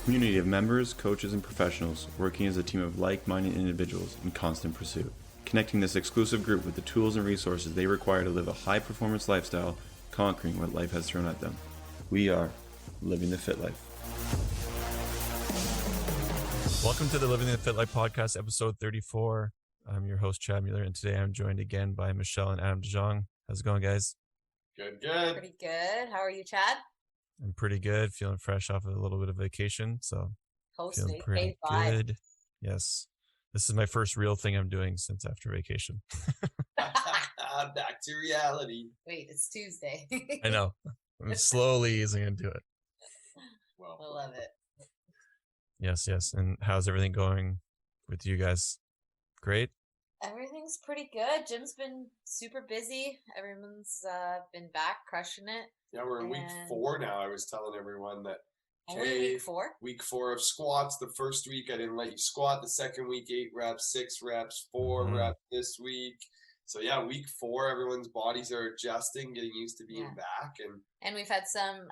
community of members, coaches, and professionals working as a team of like-minded individuals in constant pursuit, connecting this exclusive group with the tools and resources they require to live a high-performance lifestyle, conquering what life has thrown at them. We are Living the Fit Life. Welcome to the Living the Fit Life podcast, episode 34. I'm your host, Chad Mueller, and today I'm joined again by Michelle and Adam DeJong. How's it going, guys? Good. Pretty good. How are you, Chad? I'm pretty good, feeling fresh off of a little bit of vacation, so feeling pretty good. Yes. This is my first real thing I'm doing since after vacation. Back to reality. Wait, it's Tuesday. I know. I'm slowly easing into it. Well, I love it. Yes. And how's everything going with you guys? Great? Everything's pretty good. Jim's been super busy. Everyone's been back crushing it. Yeah, we're in week 4 now. I was telling everyone that. Only week 4? Week 4 of squats. The first week I didn't let you squat. The second week 8 reps, 6 reps, 4 reps this week. So yeah, week 4, everyone's bodies are adjusting, getting used to being back, and we've had some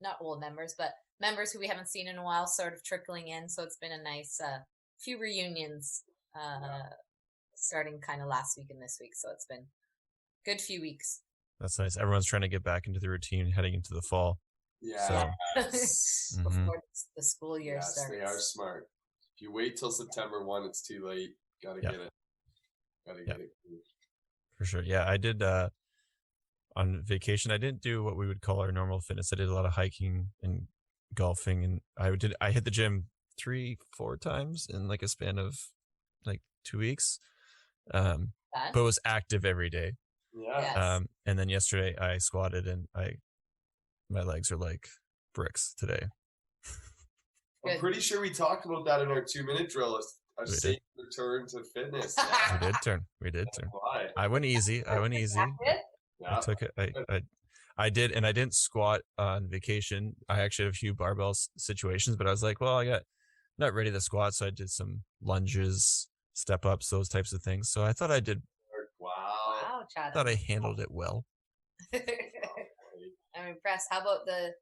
not old members, but members who we haven't seen in a while, sort of trickling in. So it's been a nice few reunions starting kind of last week and this week. So it's been a good few weeks. That's nice. Everyone's trying to get back into the routine heading into the fall. Yeah. So, before the school year starts. They are smart. If you wait till September 1, it's too late. Gotta get it. Get it. For sure. Yeah, I did on vacation. I didn't do what we would call our normal fitness. I did a lot of hiking and golfing, and I hit the gym 3-4 times in like a span of like 2 weeks. But it was active every day. Yeah. Yes. And then yesterday I squatted and my legs are like bricks today. I'm pretty sure we talked about that in our 2-minute drill. A safe return to fitness. Yeah. We did turn. I went easy. Yeah. I took it. I did, and I didn't squat on vacation. I actually had a few barbell situations, but I was like, well, not ready to squat, so I did some lunges, step ups, those types of things. So I thought I did. Wow, Chad. I thought I handled it well. I'm impressed. How about the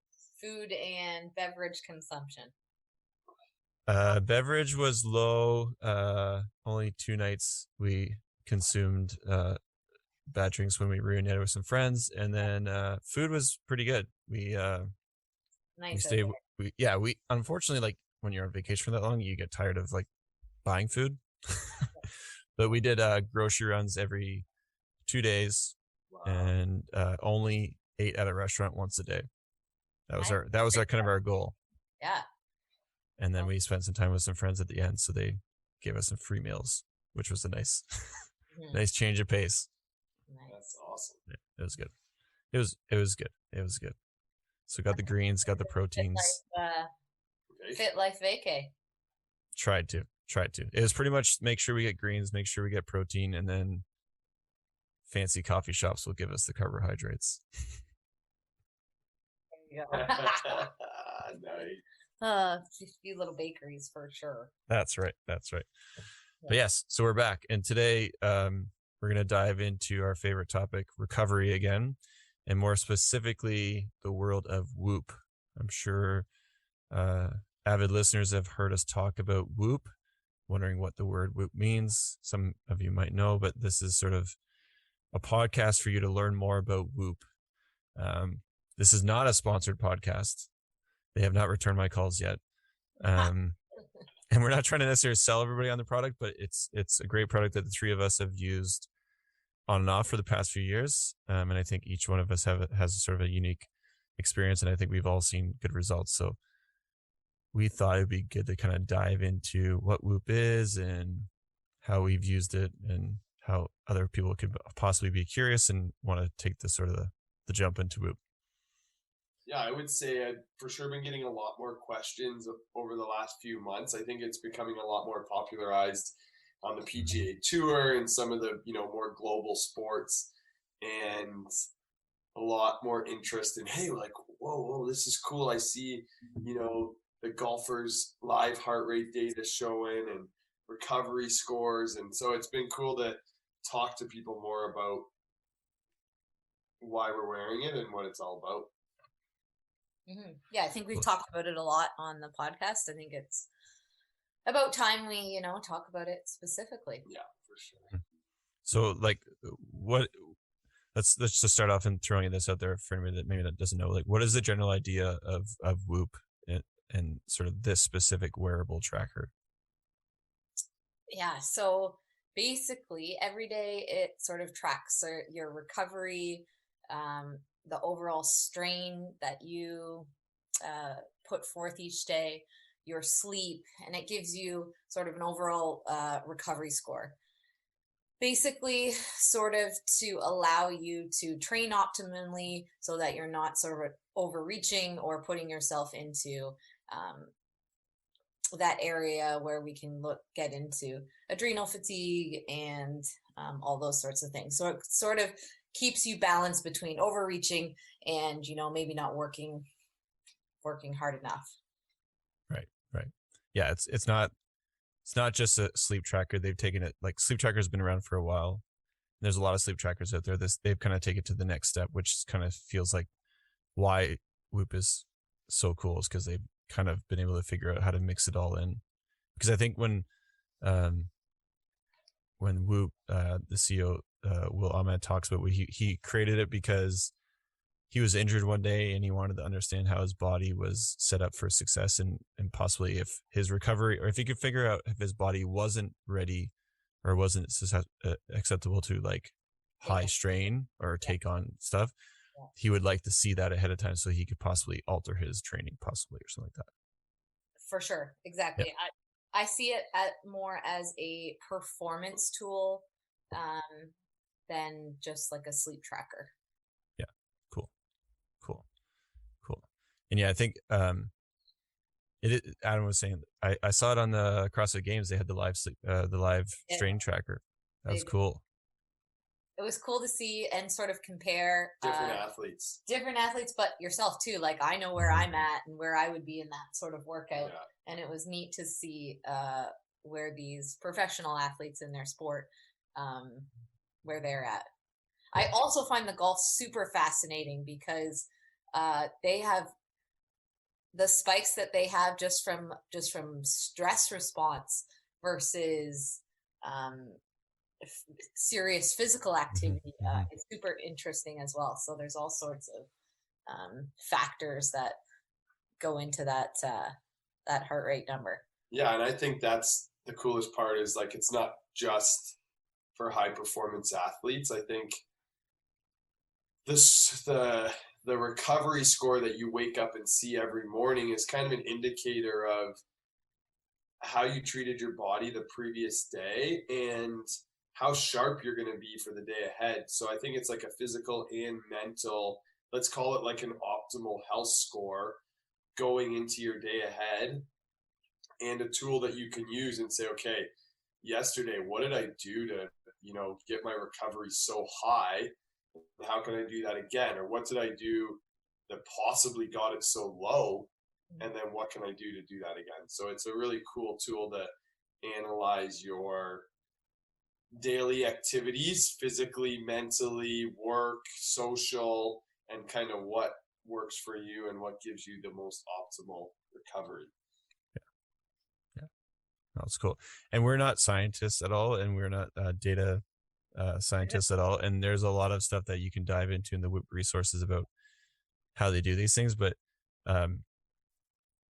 food and beverage consumption? Beverage was low. Only 2 nights we consumed bad drinks when we reunited with some friends, and then food was pretty good. We stayed. We unfortunately, like when you're on vacation for that long, you get tired of like buying food. But we did grocery runs every 2 days, and only ate at a restaurant once a day. That was our kind of our goal. Yeah. And then we spent some time with some friends at the end, so they gave us some free meals, which was a nice change of pace. Nice. That's awesome. Yeah, it was good. It was good. So got the greens, got the proteins. Fit Life Vacay. Tried to. It was pretty much make sure we get greens, make sure we get protein, and then fancy coffee shops will give us the carbohydrates. There you go. Nice. A few little bakeries for sure. That's right. But yes, so we're back, and today we're going to dive into our favorite topic, recovery again, and more specifically the world of Whoop. I'm sure avid listeners have heard us talk about Whoop, wondering what the word Whoop means. Some of you might know, but this is sort of a podcast for you to learn more about Whoop. This is not a sponsored podcast. They have not returned my calls yet. And we're not trying to necessarily sell everybody on the product, but it's a great product that the 3 of us have used on and off for the past few years. And I think each one of us has sort of a unique experience, and I think we've all seen good results. So we thought it'd be good to kind of dive into what Whoop is and how we've used it and how other people could possibly be curious and want to take the sort of the jump into Whoop. Yeah, I would say I've for sure been getting a lot more questions over the last few months. I think it's becoming a lot more popularized on the PGA Tour and some of the, more global sports, and a lot more interest in, hey, like, whoa, this is cool. I see, the golfers' live heart rate data showing and recovery scores. And so it's been cool to talk to people more about why we're wearing it and what it's all about. Yeah, I think we've talked about it a lot on the podcast. I think it's about time we, talk about it specifically. Yeah, for sure. So like what let's just start off and throwing this out there for anybody that maybe that doesn't know, like what is the general idea of Whoop and sort of this specific wearable tracker? Yeah, so basically every day it sort of tracks your recovery, the overall strain that you put forth each day, your sleep, and it gives you sort of an overall recovery score. Basically, sort of to allow you to train optimally so that you're not sort of overreaching or putting yourself into that area where we can get into adrenal fatigue and all those sorts of things. So it sort of keeps you balanced between overreaching and maybe not working hard enough. Right. Yeah, it's not just a sleep tracker. They've taken it, like, sleep trackers been around for a while. There's a lot of sleep trackers out there. They've kind of taken it to the next step, which kind of feels like why Whoop is so cool, is because they've kind of been able to figure out how to mix it all in. Because I think when Whoop, the CEO, Will Ahmed, talks about what he created it because he was injured one day and he wanted to understand how his body was set up for success, and possibly if his recovery, or if he could figure out if his body wasn't ready or wasn't acceptable to like high strain or take on stuff, he would like to see that ahead of time so he could possibly alter his training, possibly, or something like that. For sure. Exactly. Yeah. I see it more as a performance tool than just like a sleep tracker. Yeah. Cool. And yeah, I think Adam was saying, I saw it on the CrossFit Games. They had the live strain tracker. That was cool. It was cool to see and sort of compare different athletes, but yourself too. Like, I know where I'm at and where I would be in that sort of workout. Yeah. And it was neat to see where these professional athletes in their sport, where they're at. I also find the golf super fascinating because they have the spikes that they have just from stress response versus serious physical activity. It's super interesting as well. So there's all sorts of factors that go into that heart rate number. Yeah, and I think that's the coolest part, is like, it's not just for high performance athletes. I think the recovery score that you wake up and see every morning is kind of an indicator of how you treated your body the previous day and how sharp you're going to be for the day ahead. So I think it's like a physical and mental, let's call it like an optimal health score going into your day ahead, and a tool that you can use and say, okay, yesterday, what did I do to, get my recovery so high? How can I do that again? Or what did I do that possibly got it so low? And then what can I do to do that again? So it's a really cool tool to analyze your daily activities, physically, mentally, work, social, and kind of what works for you and what gives you the most optimal recovery. Yeah. That's cool. And we're not scientists at all, and we're not data scientists at all. And there's a lot of stuff that you can dive into in the Whoop resources about how they do these things. But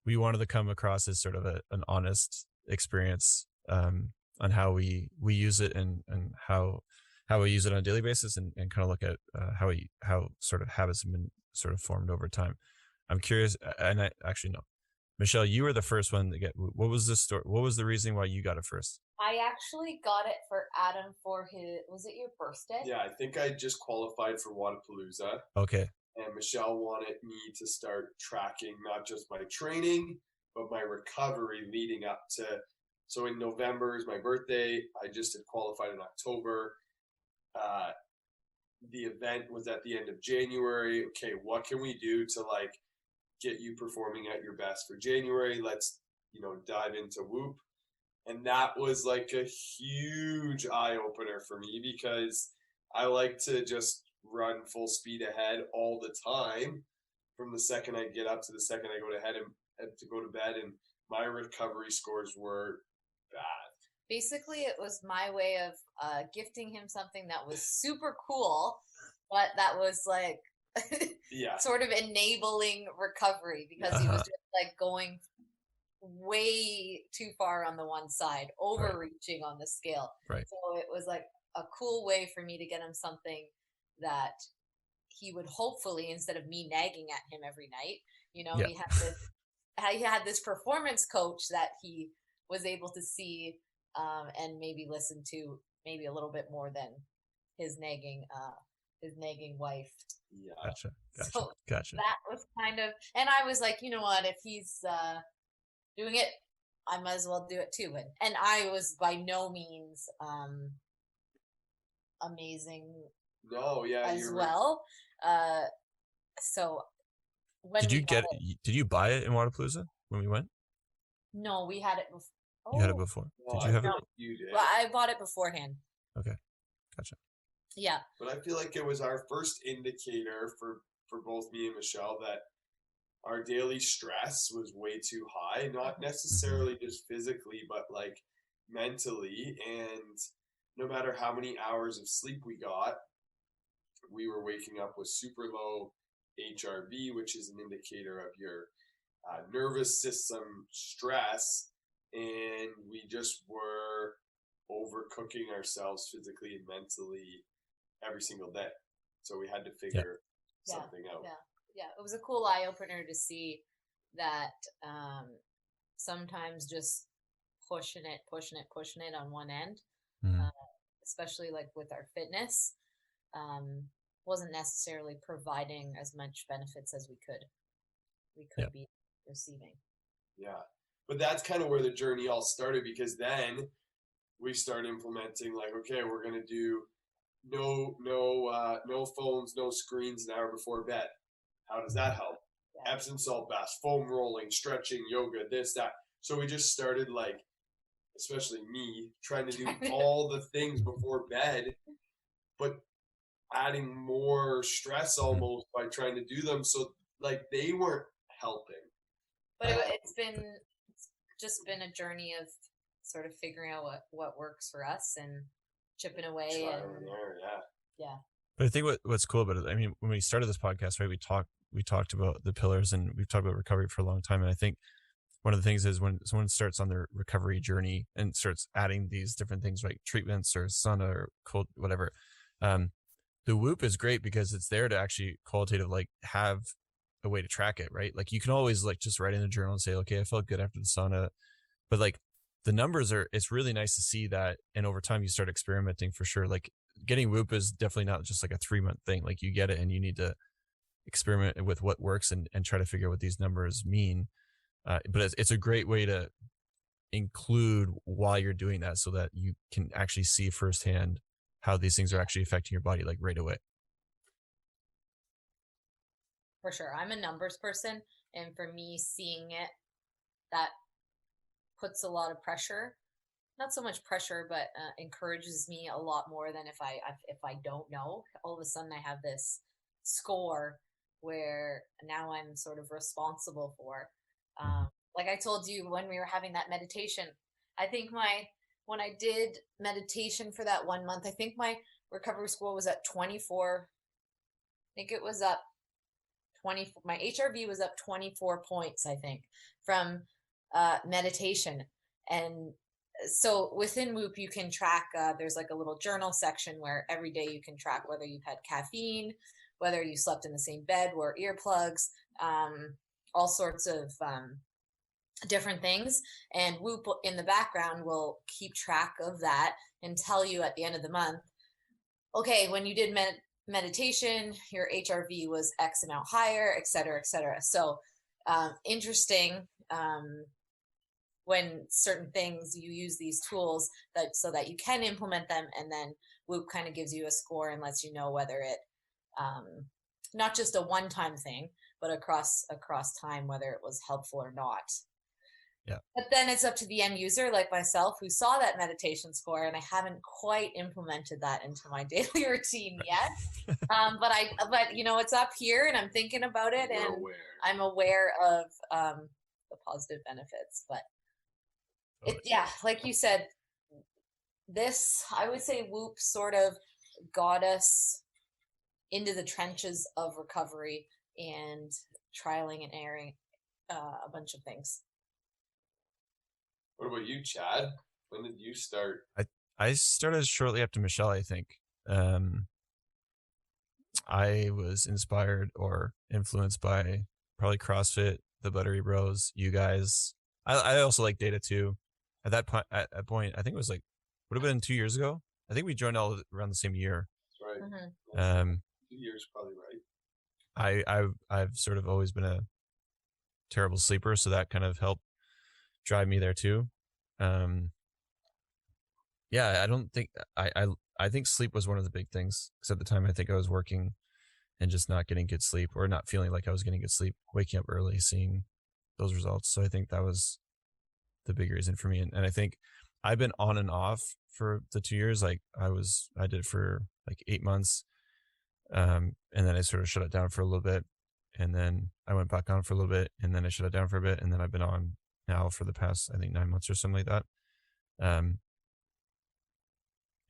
we wanted to come across as sort of an honest experience on how we use it and how we use it on a daily basis, and kind of look at how sort of habits have been sort of formed over time. I'm curious, and I actually know, Michelle, you were the first one to get. What was the story? What was the reason why you got it first? I actually got it for Adam for was it your birthday? Yeah, I think I just qualified for Wadapalooza. Okay. And Michelle wanted me to start tracking not just my training, but my recovery leading up to. So in November is my birthday. I just had qualified in October. The event was at the end of January. Okay, what can we do to like get you performing at your best for January? Let's, dive into Whoop. And that was like a huge eye opener for me, because I like to just run full speed ahead all the time from the second I get up to the second I go to go to bed, and my recovery scores were bad. Basically, it was my way of gifting him something that was super cool, but that was like Yeah. sort of enabling recovery, because he was just like going way too far on the one side, overreaching on the scale. Right. So it was like a cool way for me to get him something that he would hopefully, instead of me nagging at him every night, you know, he had this performance coach that he was able to see and maybe listen to maybe a little bit more than his nagging wife. Yeah. Gotcha. That was kind of, and I was like, you know what, if he's doing it, I might as well do it too. And I was by no means amazing No, yeah, as you're well. So when Did you buy it in Wadapalooza when we went? No, we had it before. You had it before. No, Did you have it? You did. Well, I bought it beforehand. Okay, gotcha. Yeah. But I feel like it was our first indicator for both me and Michelle that our daily stress was way too high, not necessarily just physically, but like mentally. And no matter how many hours of sleep we got, we were waking up with super low HRV, which is an indicator of your nervous system stress. And we just were overcooking ourselves physically and mentally every single day. So we had to figure something out. Yeah, it was a cool eye opener to see that sometimes just pushing it on one end, especially like with our fitness, wasn't necessarily providing as much benefits as we could be receiving. Yeah. But that's kind of where the journey all started, because then we started implementing like, okay, we're going to do no phones, no screens an hour before bed. How does that help? Yeah. Epsom salt baths, foam rolling, stretching, yoga, this, that. So we just started, like, especially me, trying to do all the things before bed, but adding more stress almost by trying to do them. So like they weren't helping. But it's just been a journey of sort of figuring out what works for us and chipping away. Yeah. But I think what's cool about it, I mean, when we started this podcast, right, we talked about the pillars and we've talked about recovery for a long time. And I think one of the things is when someone starts on their recovery journey and starts adding these different things like treatments or sauna or cold, whatever, the Whoop is great because it's there to actually qualitative, like have a way to track it, right? Like you can always like just write in a journal and say, okay, I felt good after the sauna, but like the numbers it's really nice to see that. And over time you start experimenting for sure. Like getting Whoop is definitely not just like a 3-month thing. Like you get it and you need to experiment with what works and try to figure out what these numbers mean. But it's a great way to include while you're doing that so that you can actually see firsthand how these things are actually affecting your body, like right away. For sure. I'm a numbers person. And for me, seeing it, that puts a lot of pressure. Not so much pressure, but encourages me a lot more than if I don't know. All of a sudden I have this score where now I'm sort of responsible for. Like I told you when we were having that meditation, I think when I did meditation for that 1 month, I think my recovery score was at 24. I think it was up 20. My HRV was up 24 points, I think, from meditation. And so within Whoop, you can track, there's like a little journal section where every day you can track whether you've had caffeine, whether you slept in the same bed, wore earplugs, all sorts of different things. And Whoop in the background will keep track of that and tell you at the end of the month, okay, when you did meditation, your HRV was X amount higher, et cetera, et cetera. So interesting when certain things you use these tools so that you can implement them, and then Whoop kind of gives you a score and lets you know whether it not just a one-time thing, but across time, whether it was helpful or not. Yeah. But then it's up to the end user like myself who saw that meditation score, and I haven't quite implemented that into my daily routine yet. But it's up here and I'm thinking about it, and I'm aware of the positive benefits. But like you said, I would say Whoop sort of got us into the trenches of recovery and trialing and erroring a bunch of things. What about you, Chad? When did you start? I started shortly after Michelle, I think. I was inspired or influenced by probably CrossFit, the Buttery Bros, you guys. I also like data too. At that point, I think it was like, would have been 2 years ago. I think we joined all around the same year. That's right. Mm-hmm. 2 years, probably right. I've sort of always been a terrible sleeper, so that kind of helped drive me there too. Yeah, I don't think I think sleep was one of the big things, because at the time I think I was working and just not getting good sleep, or not feeling like I was getting good sleep, waking up early, seeing those results. So I think that was the big reason for me. And I think I've been on and off for the 2 years. Like I did it for like 8 months. And then I sort of shut it down for a little bit, and then I went back on for a little bit, and then I shut it down for a bit, and then I've been on now for the past, I think, 9 months or something like that.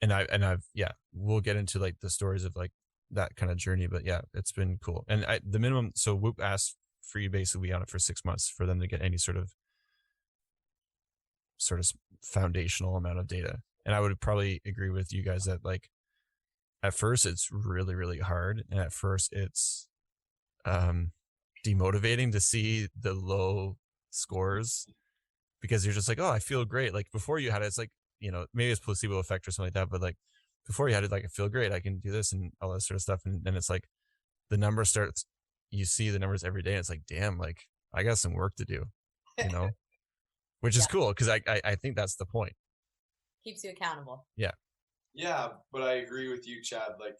And I've we'll get into like the stories of like that kind of journey, but yeah, it's been cool. And the minimum, so Whoop asked for you basically be on it for 6 months for them to get any sort of foundational amount of data. And I would probably agree with you guys that like at first it's really, really hard, and at first it's demotivating to see the low scores, because you're just like, oh, I feel great. Like before you had it, it's like, maybe it's placebo effect or something like that, but like before you had it, like I feel great, I can do this and all that sort of stuff. And then it's like the number starts, you see the numbers every day, and it's like, damn, like I got some work to do, which is cool, because I think that's the point. Keeps you accountable. Yeah, but I agree with you, Chad. Like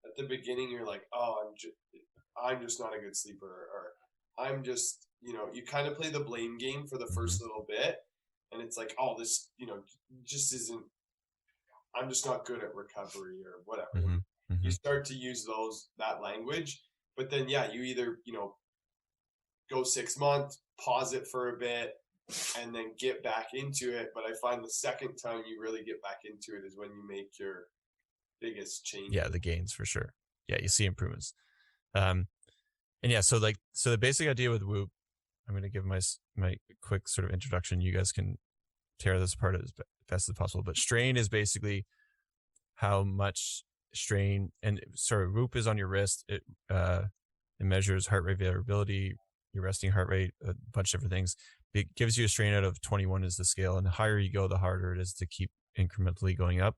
at the beginning, you're like, oh, I'm just not a good sleeper, or I'm just, you kind of play the blame game for the first little bit, and it's like, oh, this, just isn't, I'm just not good at recovery or whatever. You start to use that language, but then, you either, go 6 months, pause it for a bit, and then get back into it. But I find the second time you really get back into it is when you make your biggest change. Yeah, the gains for sure. Yeah, you see improvements. And yeah, so the basic idea with Whoop, I'm going to give my quick sort of introduction. You guys can tear this apart as best as possible. But strain is basically how much strain, and Whoop is on your wrist. It measures heart rate variability, your resting heart rate, a bunch of different things. It gives you a strain out of 21 is the scale, and the higher you go, the harder it is to keep incrementally going up.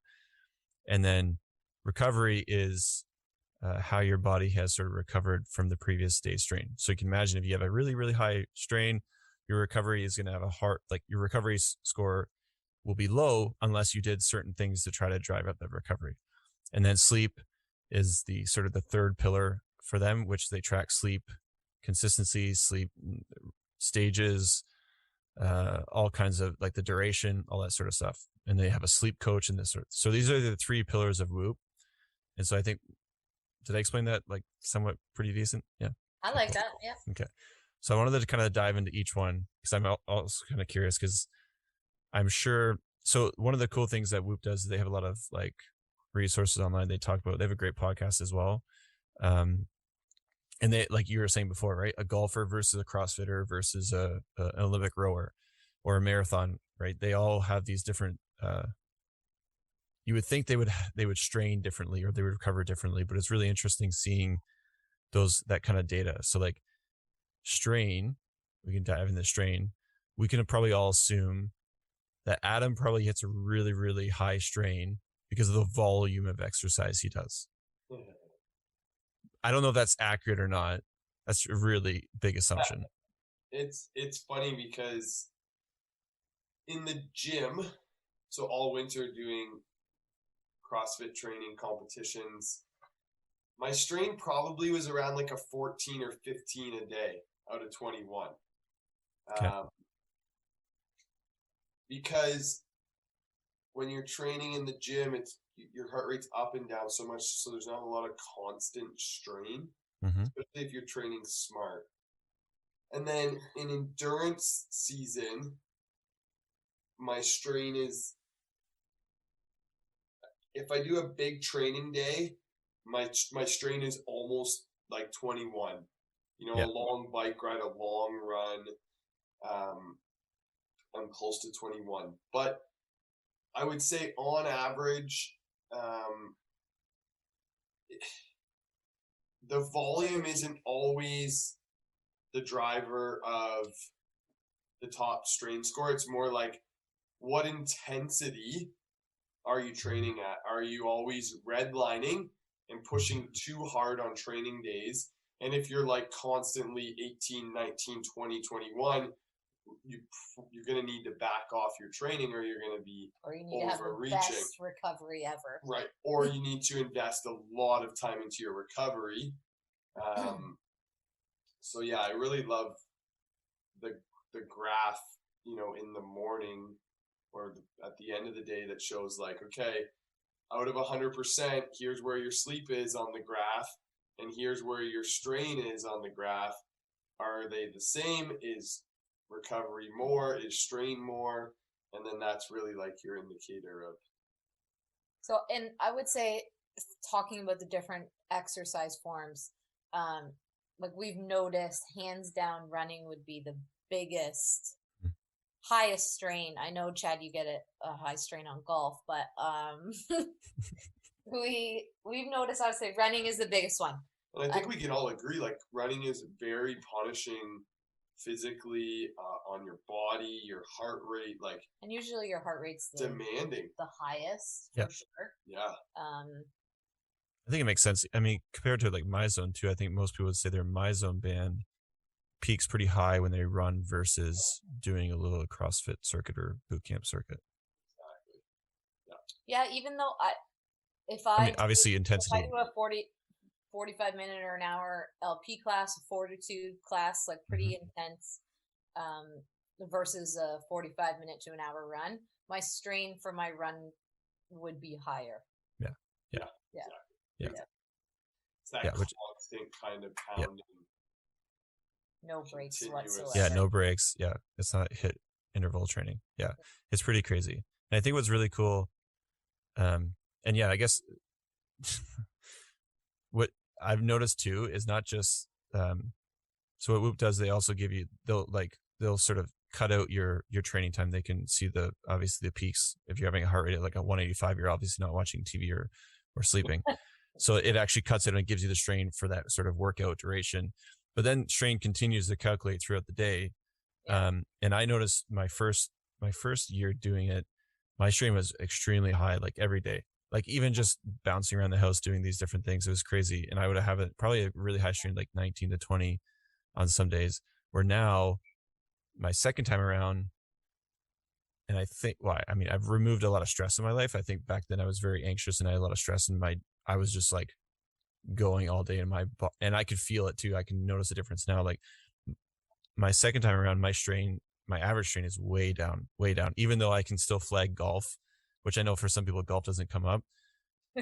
And then recovery is how your body has sort of recovered from the previous day's strain. So you can imagine if you have a really, really high strain, your recovery is going to have your recovery score will be low unless you did certain things to try to drive up that recovery. And then sleep is the sort of the third pillar for them, which they track sleep consistency, sleep stages, all kinds of like the duration, all that sort of stuff. And they have a sleep coach and this sort of, so these are the 3 pillars of Whoop. And so I think, did I explain that like somewhat pretty decent? Yeah. I like that. Yeah. Okay. So I wanted to kind of dive into each one, because I'm also kind of curious, because I'm sure. So one of the cool things that Whoop does is they have a lot of like resources online. They have a great podcast as well. And they, like you were saying before, right? A golfer versus a CrossFitter versus an Olympic rower or a marathon, right? They all have these different, you would think they would strain differently or they would recover differently, but it's really interesting seeing that kind of data. So like strain, we can dive into strain. We can probably all assume that Adam probably hits a really, really high strain because of the volume of exercise he does. I don't know if that's accurate or not. That's a really big assumption. It's funny because in the gym, so all winter doing CrossFit training competitions, my strain probably was around like a 14 or 15 a day out of 21. Okay. because when you're training in the gym, your heart rate's up and down so much, so there's not a lot of constant strain, especially if you're training smart. And then in endurance season, my strain is, if I do a big training day, my strain is almost like 21. You know, a long bike ride, a long run, I'm close to 21. But I would say on average, the volume isn't always the driver of the top strain score. It's more like, what intensity are you training at? Are you always redlining and pushing too hard on training days? And if you're like constantly 18, 19, 20, 21, you're going to need to back off your training, or you're going to be or you need to have the best recovery ever. Right. Or you need to invest a lot of time into your recovery. So yeah, I really love the graph, you know, in the morning or at the end of the day that shows like, okay, out of 100%, here's where your sleep is on the graph, and here's where your strain is on the graph. Are they the same? Is recovery more? Is strain more? And then that's really like your indicator of. So, and I would say, talking about the different exercise forms, like we've noticed, hands down, running would be the biggest, highest strain. I know, Chad, you get a high strain on golf, but we've noticed, I would say, running is the biggest one. And I think we can all agree, like running is very punishing physically, on your body, your heart rate, like. And usually your heart rate's demanding, the highest for sure. Yeah. I think it makes sense. I mean, compared to like my zone too, I think most people would say their my zone band peaks pretty high when they run versus doing a little CrossFit circuit or boot camp circuit. Exactly. Yeah, even though I mean, obviously intensity. If I do a 45 minute or an hour LP class, a fortitude class, like pretty intense, versus a 45 minute to an hour run, my strain for my run would be higher. Yeah. It's that constant kind of pounding. No breaks whatsoever. Yeah, no breaks. Yeah, it's not hit interval training. Yeah, it's pretty crazy. And I think what's really cool, and yeah, I guess what I've noticed too is not just, so what Whoop does, they also give you, they'll sort of cut out your training time. They can see obviously the peaks. If you're having a heart rate at like a 185, you're obviously not watching TV or sleeping. So it actually cuts it and it gives you the strain for that sort of workout duration. But then strain continues to calculate throughout the day. And I noticed my first year doing it, my strain was extremely high, like every day, like even just bouncing around the house, doing these different things. It was crazy. And I would have probably a really high strain, like 19 to 20 on some days, where now my second time around, and I think, I've removed a lot of stress in my life. I think back then I was very anxious and I had a lot of stress, and I was just like going all day in and I could feel it too. I can notice a difference now. Like my second time around, my average strain is way down, even though I can still flag golf, which I know for some people, golf doesn't come up.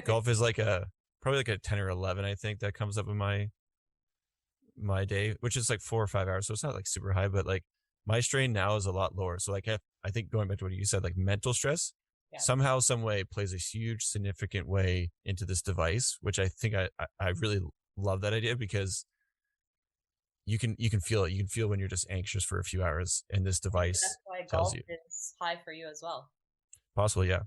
Golf is like probably like a 10 or 11, I think, that comes up in my day, which is like 4 or 5 hours. So it's not like super high, but like my strain now is a lot lower. So like, I think going back to what you said, like mental stress somehow, some way plays a huge, significant way into this device, which I think I really love that idea, because you can feel it. You can feel when you're just anxious for a few hours, and this device tells you. It's high for you as well. Possibly, yeah.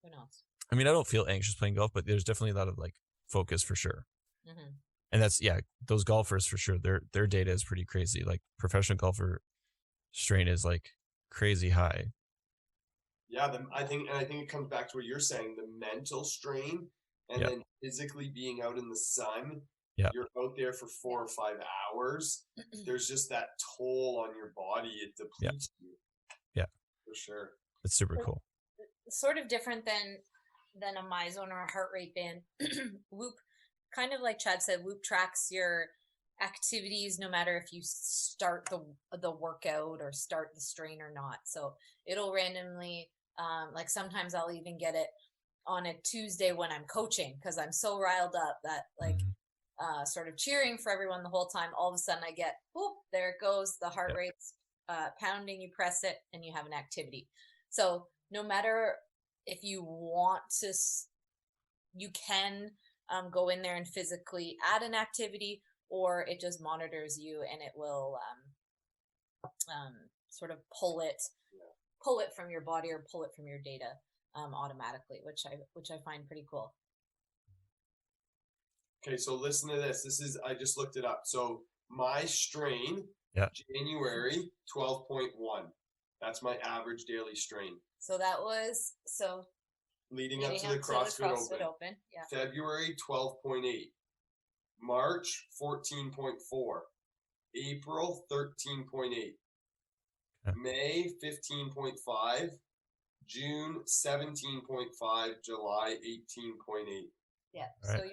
Who knows? I mean, I don't feel anxious playing golf, but there's definitely a lot of like focus for sure. And that's, those golfers for sure. Their data is pretty crazy. Like professional golfer strain is like crazy high. Yeah, I think it comes back to what you're saying, the mental strain, and then physically being out in the sun. Yeah. You're out there for 4 or 5 hours. There's just that toll on your body. It depletes you. Yeah. For sure. It's super cool. Sort of different than a MyZone or a heart rate band. Whoop, kind of like Chad said, Whoop tracks your activities no matter if you start the workout or start the strain or not. So it'll randomly, like sometimes I'll even get it on a Tuesday when I'm coaching because I'm so riled up that like sort of cheering for everyone the whole time. All of a sudden I get, whoop, there it goes. The heart rate's pounding, you press it and you have an activity. So no matter if you want to, you can go in there and physically add an activity, or it just monitors you and it will sort of pull it from your body or pull it from your data automatically, which I find pretty cool. Okay, so listen to this. I just looked it up. So my strain, January 12.1. That's my average daily strain. So that was leading up to the CrossFit Open. Yeah. February 12.8. March 14.4. April 13.8. May 15.5. June 17.5. July 18.8. Yeah. Right. So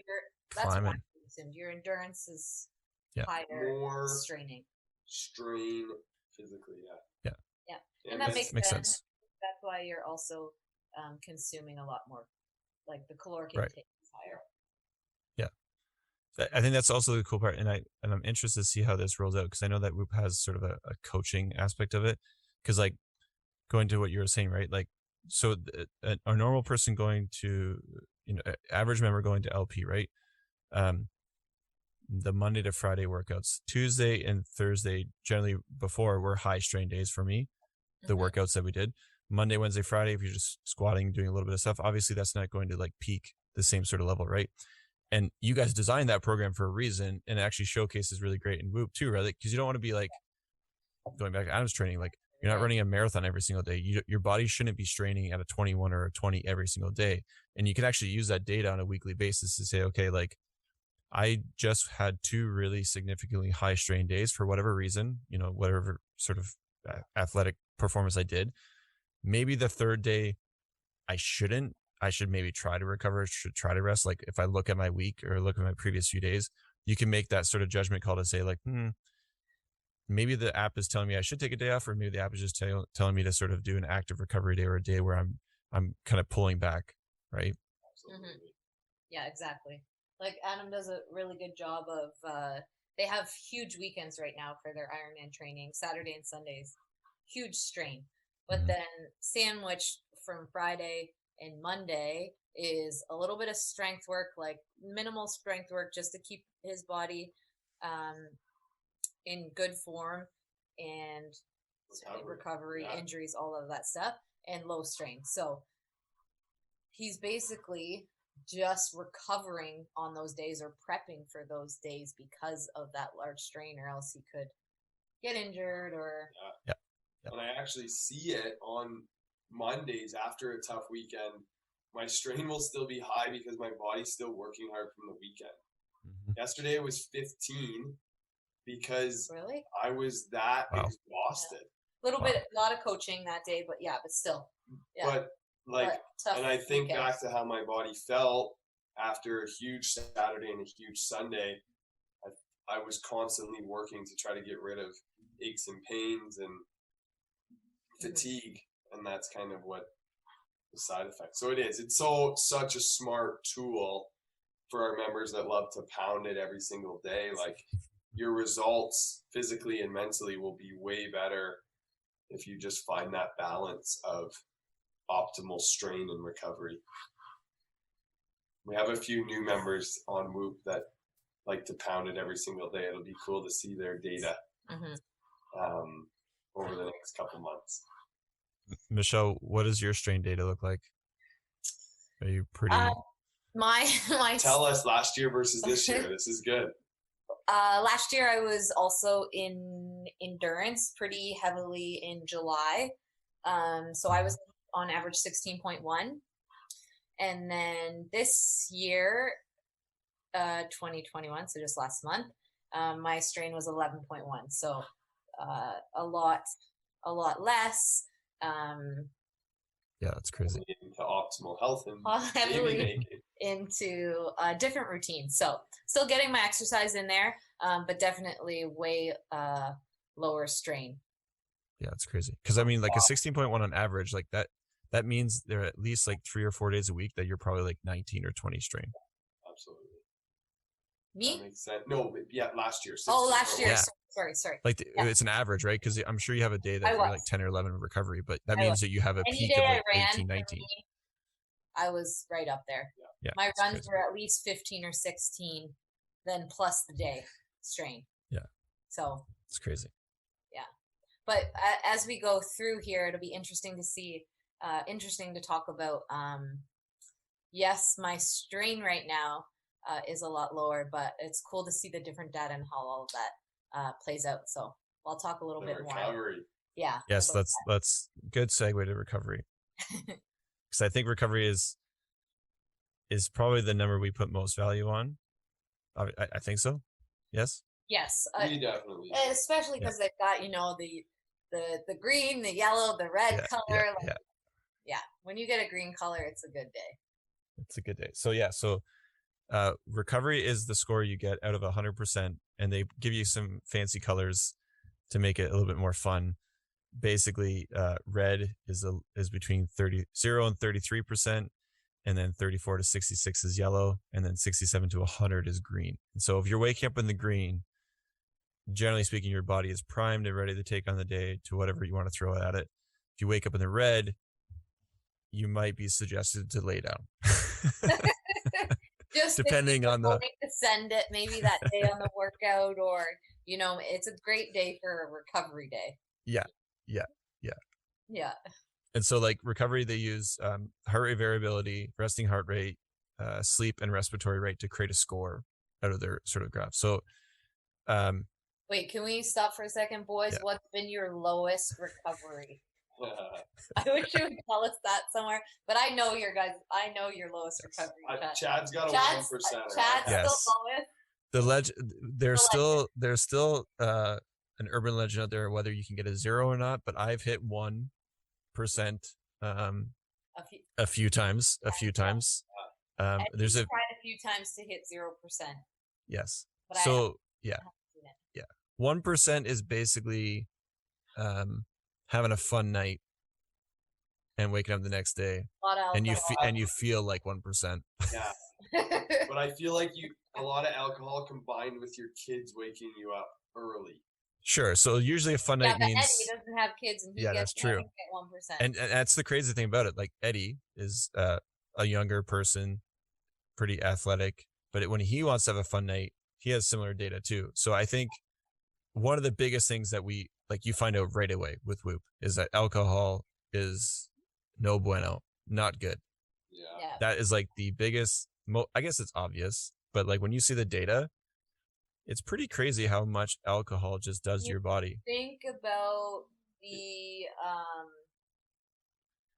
that's one reason. Your endurance is higher. More straining. Strain physically, Yeah. And that makes sense. That's why you're also consuming a lot more, like the caloric intake is higher. I think that's also the cool part, and I'm interested to see how this rolls out because I know that Whoop has sort of a coaching aspect of it. Because like going to what you were saying, right? Like so, a normal person going to average member going to LP, right? The Monday to Friday workouts, Tuesday and Thursday generally before were high strain days for me. The workouts that we did Monday, Wednesday, Friday, if you're just squatting, doing a little bit of stuff, obviously that's not going to like peak the same sort of level, right? And you guys designed that program for a reason, and it actually showcases really great in Whoop too, right? Because you don't want to be like going back to Adam's training, like you're not running a marathon every single day. Your body shouldn't be straining at a 21 or a 20 every single day. And you can actually use that data on a weekly basis to say, okay, like I just had 2 really significantly high strain days for whatever reason, whatever sort of athletic performance I did. Maybe the third day I should maybe try to recover, should try to rest. Like if I look at my week or look at my previous few days, you can make that sort of judgment call to say like, maybe the app is telling me I should take a day off, or maybe the app is just telling me to sort of do an active recovery day or a day where I'm kind of pulling back, right? Mm-hmm. Yeah, exactly. Like Adam does a really good job of, they have huge weekends right now for their Ironman training, Saturday and Sundays, huge strain. But then sandwiched from Friday and Monday is a little bit of strength work, like minimal strength work just to keep his body in good form and recovery, injuries, all of that stuff, and low strain. So he's basically just recovering on those days or prepping for those days because of that large strain, or else he could get injured or And I actually see it on Mondays after a tough weekend. My strain will still be high because my body's still working hard from the weekend. Yesterday it was 15 because I was that exhausted. A lot of coaching that day, but still. Yeah. And I think back to how my body felt after a huge Saturday and a huge Sunday. I was constantly working to try to get rid of aches and pains and fatigue, and that's kind of what the side effect. So it's such a smart tool for our members that love to pound it every single day. Like your results physically and mentally will be way better if you just find that balance of optimal strain and recovery. We have a few new members on Whoop that like to pound it every single day. It'll be cool to see their data over the next couple months. Michelle, what does your strain data look like? Are you pretty? My Tell us last year versus this year. This is good. Last year I was also in endurance pretty heavily in July. So I was on average 16.1. And then this year, 2021, so just last month, my strain was 11.1. So a lot less. Yeah, that's crazy. Into optimal health and heavily into a different routine. So still getting my exercise in there. but definitely way lower strain. Yeah, it's crazy. Because I mean, like a 16.1 on average, like that means there are at least like 3 or 4 days a week that you're probably like 19 or 20 strain. Absolutely. Me? That makes sense. No, but yeah, last year. Oh, last year. Yeah. Sorry. Like it's an average, right? Because I'm sure you have a day that you're like 10 or 11 in recovery, but that means that you have a Any peak day of like I ran, 18, 19. I was right up there. Yeah, my runs crazy. were at least 15 or 16, then plus the day strain. Yeah. So it's crazy. Yeah. But as we go through here, it'll be interesting to see, interesting to talk about. Yes, my strain right now is a lot lower, but it's cool to see the different data and how all of that plays out. So I'll talk a little bit recovery. more. Yeah. Yes, that's good segue to recovery. Because I think recovery is probably the number we put most value on. I think so. Yes. Yes. We definitely. Especially because they've got the green, the yellow, the red color. Yeah. When you get a green color, it's a good day. It's a good day. So recovery is the score you get out of 100%, and they give you some fancy colors to make it a little bit more fun. Basically, red is between 0 and 33%, and then 34 to 66 is yellow, and then 67 to 100 is green. And so if you're waking up in the green, generally speaking, your body is primed and ready to take on the day to whatever you want to throw at it. If you wake up in the red, you might be suggested to lay down. Just depending on the to send it maybe that day on the workout, or it's a great day for a recovery day. Yeah. And so like recovery, they use heart rate variability, resting heart rate, sleep and respiratory rate to create a score out of their sort of graph. So wait, can we stop for a second, boys? Yeah. What's been your lowest recovery? I wish you would tell us that somewhere, but I know your lowest recovery. Chad's got a 1%. Chad's still lowest. There's still an urban legend out there whether you can get a 0 or not, but I've hit 1% a few times. There's tried a few times to hit 0%. Yes. But so yeah. 1% is basically having a fun night and waking up the next day, and you feel like 1%. Yeah. But I feel like a lot of alcohol combined with your kids waking you up early. Sure. So usually a fun night means Eddie doesn't have kids, and he gets that's true. 1%. And that's the crazy thing about it. Like Eddie is a younger person, pretty athletic, but when he wants to have a fun night, he has similar data too. So I think one of the biggest things that you find out right away with Whoop is that alcohol is no bueno, not good. Yeah. That is like the biggest, I guess it's obvious, but like when you see the data, it's pretty crazy how much alcohol just does to your body. Think about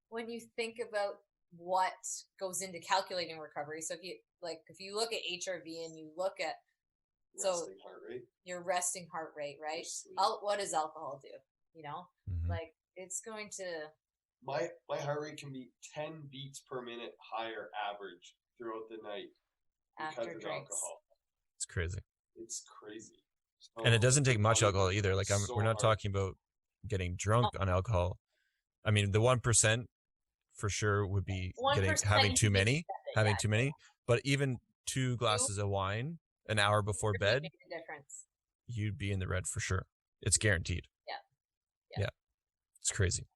when you think about what goes into calculating recovery. So if you look at HRV and you look at resting heart rate. Your resting heart rate, right? What does alcohol do? Mm-hmm. Like it's going to. My heart rate can be 10 beats per minute higher average throughout the night because of alcohol. It's crazy. It's crazy. And it doesn't take much alcohol either. Like we're not talking about getting drunk on alcohol. I mean, the 1% for sure would be having too many, but even 2 glasses of wine an hour before bed, you'd be in the red for sure. It's guaranteed. Yeah. It's crazy.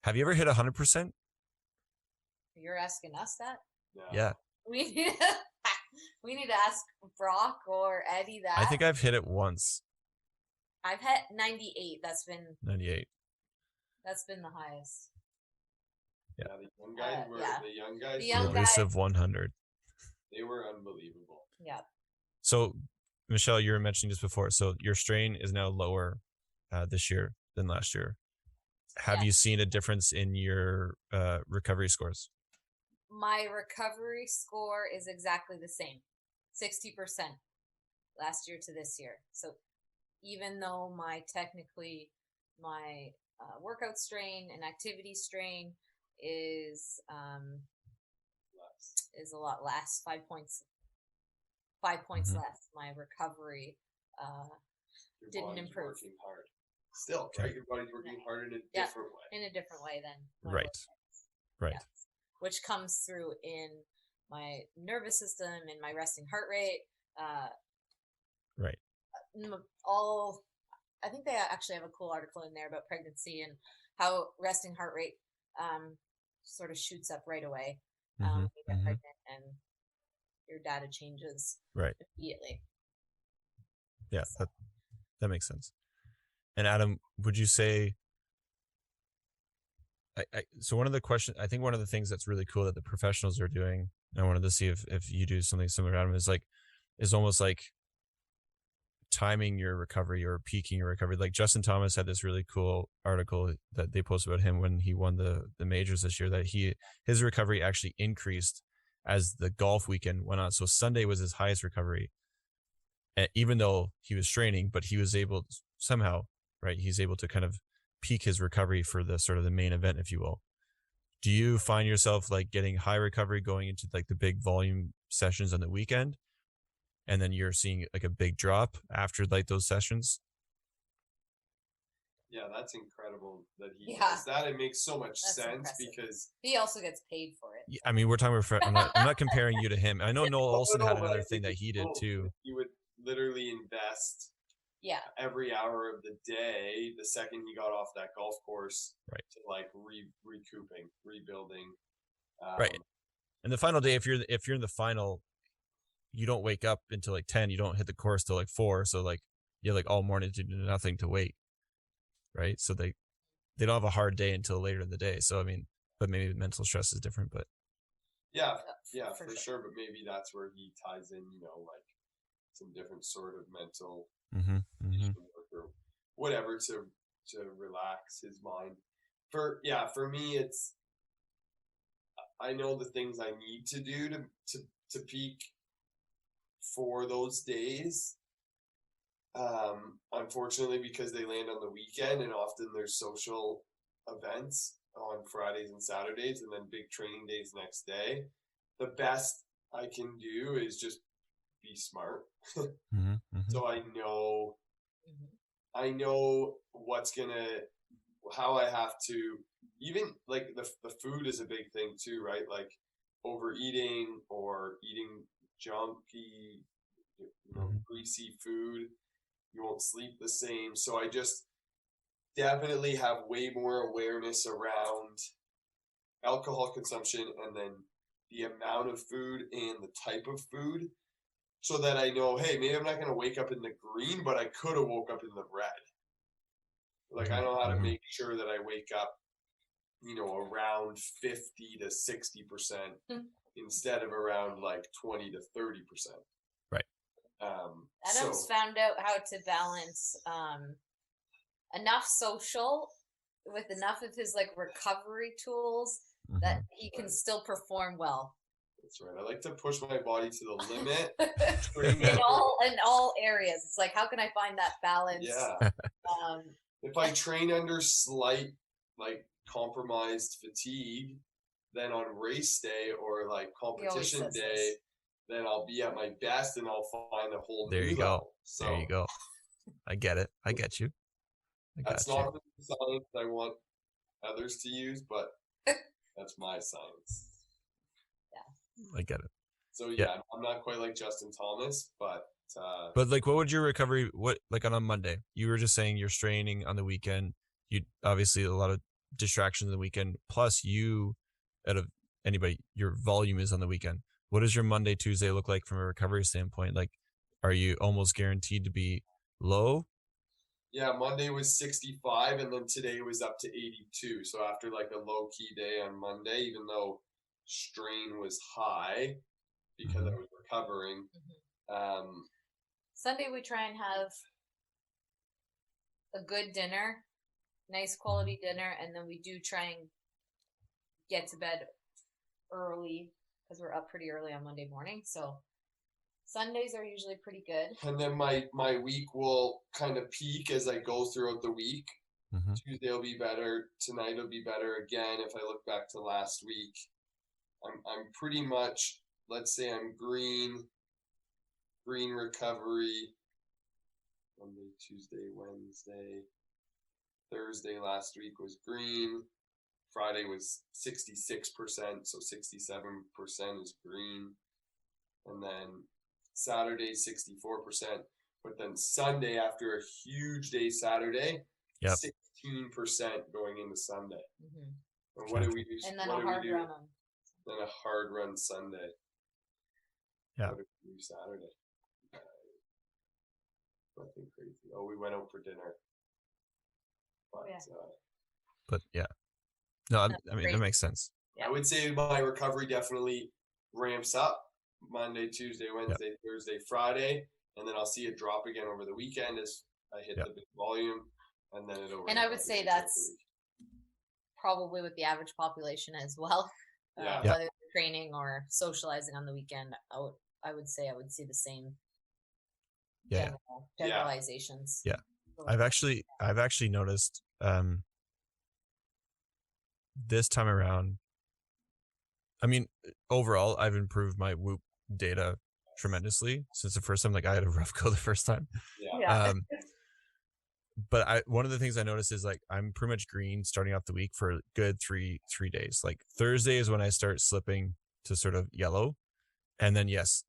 Have you ever hit 100%? You're asking us that? Yeah. We need to ask Brock or Eddie that. I think I've hit it once. I've hit 98. That's been 98. That's been the highest. Yeah. The young guys. The young elusive 100. They were unbelievable. Yeah. So, Michelle, you were mentioning this before. So your strain is now lower this year than last year. Have you seen a difference in your recovery scores? My recovery score is exactly the same, 60% last year to this year. So even though my workout strain and activity strain is a lot less, 5 points 5 points Mhm. less. My recovery Your didn't body's improve. working hard. Still, Okay. right? Your body's working hard in a Yeah. different way. In a different way than my Right. workouts. Right. Yes. Which comes through in my nervous system, in my resting heart rate, Right. all. I think they actually have a cool article in there about pregnancy and how resting heart rate sort of shoots up right away when Mhm. you get Mhm. pregnant, and your data changes Right. immediately. Yeah, that makes sense. And Adam, would you say so one of the things that's really cool that the professionals are doing, and I wanted to see if you do something similar, Adam, is almost like timing your recovery or peaking your recovery. Like Justin Thomas had this really cool article that they posted about him when he won the majors this year, that his recovery actually increased as the golf weekend went on. So Sunday was his highest recovery, even though he was training, but he was able somehow, right? He's able to kind of peak his recovery for the sort of the main event, if you will. Do you find yourself like getting high recovery going into like the big volume sessions on the weekend, and then you're seeing like a big drop after like those sessions? Yeah, that's incredible that he Yeah. does that. It makes so much That's sense impressive. because He also gets paid for it. I mean, we're talking about, I'm not comparing you to him. I know Noel Olson No, had but I another thing think that it's he did cool. too. He would literally invest Yeah. every hour of the day the second he got off that golf course, Right. to like recouping, rebuilding. Right. And the final day, if you're in the final, you don't wake up until like 10, you don't hit the course till like 4. So like you're like all morning to do nothing to wait. Right. So they don't have a hard day until later in the day. So, I mean, but maybe mental stress is different, but Yeah, for for sure. But maybe that's where he ties in, like some different sort of mental work or whatever to relax his mind. For me, it's, I know the things I need to do to peak for those days. Unfortunately, because they land on the weekend and often there's social events on Fridays and Saturdays and then big training days next day. The best I can do is just be smart. So I know how I have to, even like the food is a big thing too, right? Like overeating or eating junky, greasy food, you won't sleep the same. So I just definitely have way more awareness around alcohol consumption and then the amount of food and the type of food, so that I know, hey, maybe I'm not going to wake up in the green, but I could have woke up in the red. Like I know how to make sure that I wake up, around 50 to 60% instead of around like 20 to 30%. Right. Adam's found out how to balance enough social with enough of his like recovery tools that he can still perform well. That's right. I like to push my body to the limit. in all areas. It's like, how can I find that balance? Yeah. If I train under slight, like compromised fatigue, then on race day or like competition day, then I'll be at my best and I'll find a whole new level. So there you go. I get it. I get you. That's not the science I want others to use, but that's my science. I get it. So I'm not quite like Justin Thomas, but like, what would your recovery? Like on a Monday, you were just saying you're straining on the weekend. You obviously a lot of distractions on the weekend. Plus, out of anybody, your volume is on the weekend. What does your Monday, Tuesday look like from a recovery standpoint? Like, are you almost guaranteed to be low? Yeah, Monday was 65, and then today was up to 82. So after like a low key day on Monday, even though strain was high because I was recovering. Sunday we try and have a good dinner, nice quality dinner, and then we do try and get to bed early because we're up pretty early on Monday morning. So Sundays are usually pretty good. And then my week will kind of peak as I go throughout the week. Tuesday will be better. Tonight will be better again. If I look back to last week, I'm pretty much, let's say I'm green green recovery. Monday, Tuesday, Wednesday. Thursday last week was green. Friday was 66%, so 67% is green. And then Saturday, 64%. But then Sunday, after a huge day Saturday, 16% going into Sunday. Mm-hmm. And what do we do? And then what a do we hard do? run on. Then a hard run Sunday. Yeah. What did we do Saturday? Nothing crazy. Oh, we went out for dinner. But yeah. No, I mean, great. that makes sense. I would say my recovery definitely ramps up Monday, Tuesday, Wednesday, Thursday, Friday, and then I'll see it drop again over the weekend as I hit the big volume, and then it'll. And I would say that's probably with the average population as well. Whether they're training or socializing on the weekend, I would say I would see the same generalizations. Yeah. I've actually noticed this time around, I mean, overall, I've improved my Whoop data tremendously since the first time. Like, I had a rough go the first time. But one of the things I noticed is, like, I'm pretty much green starting off the week for a good three days. Like, Thursday is when I start slipping to sort of yellow. And then, yes,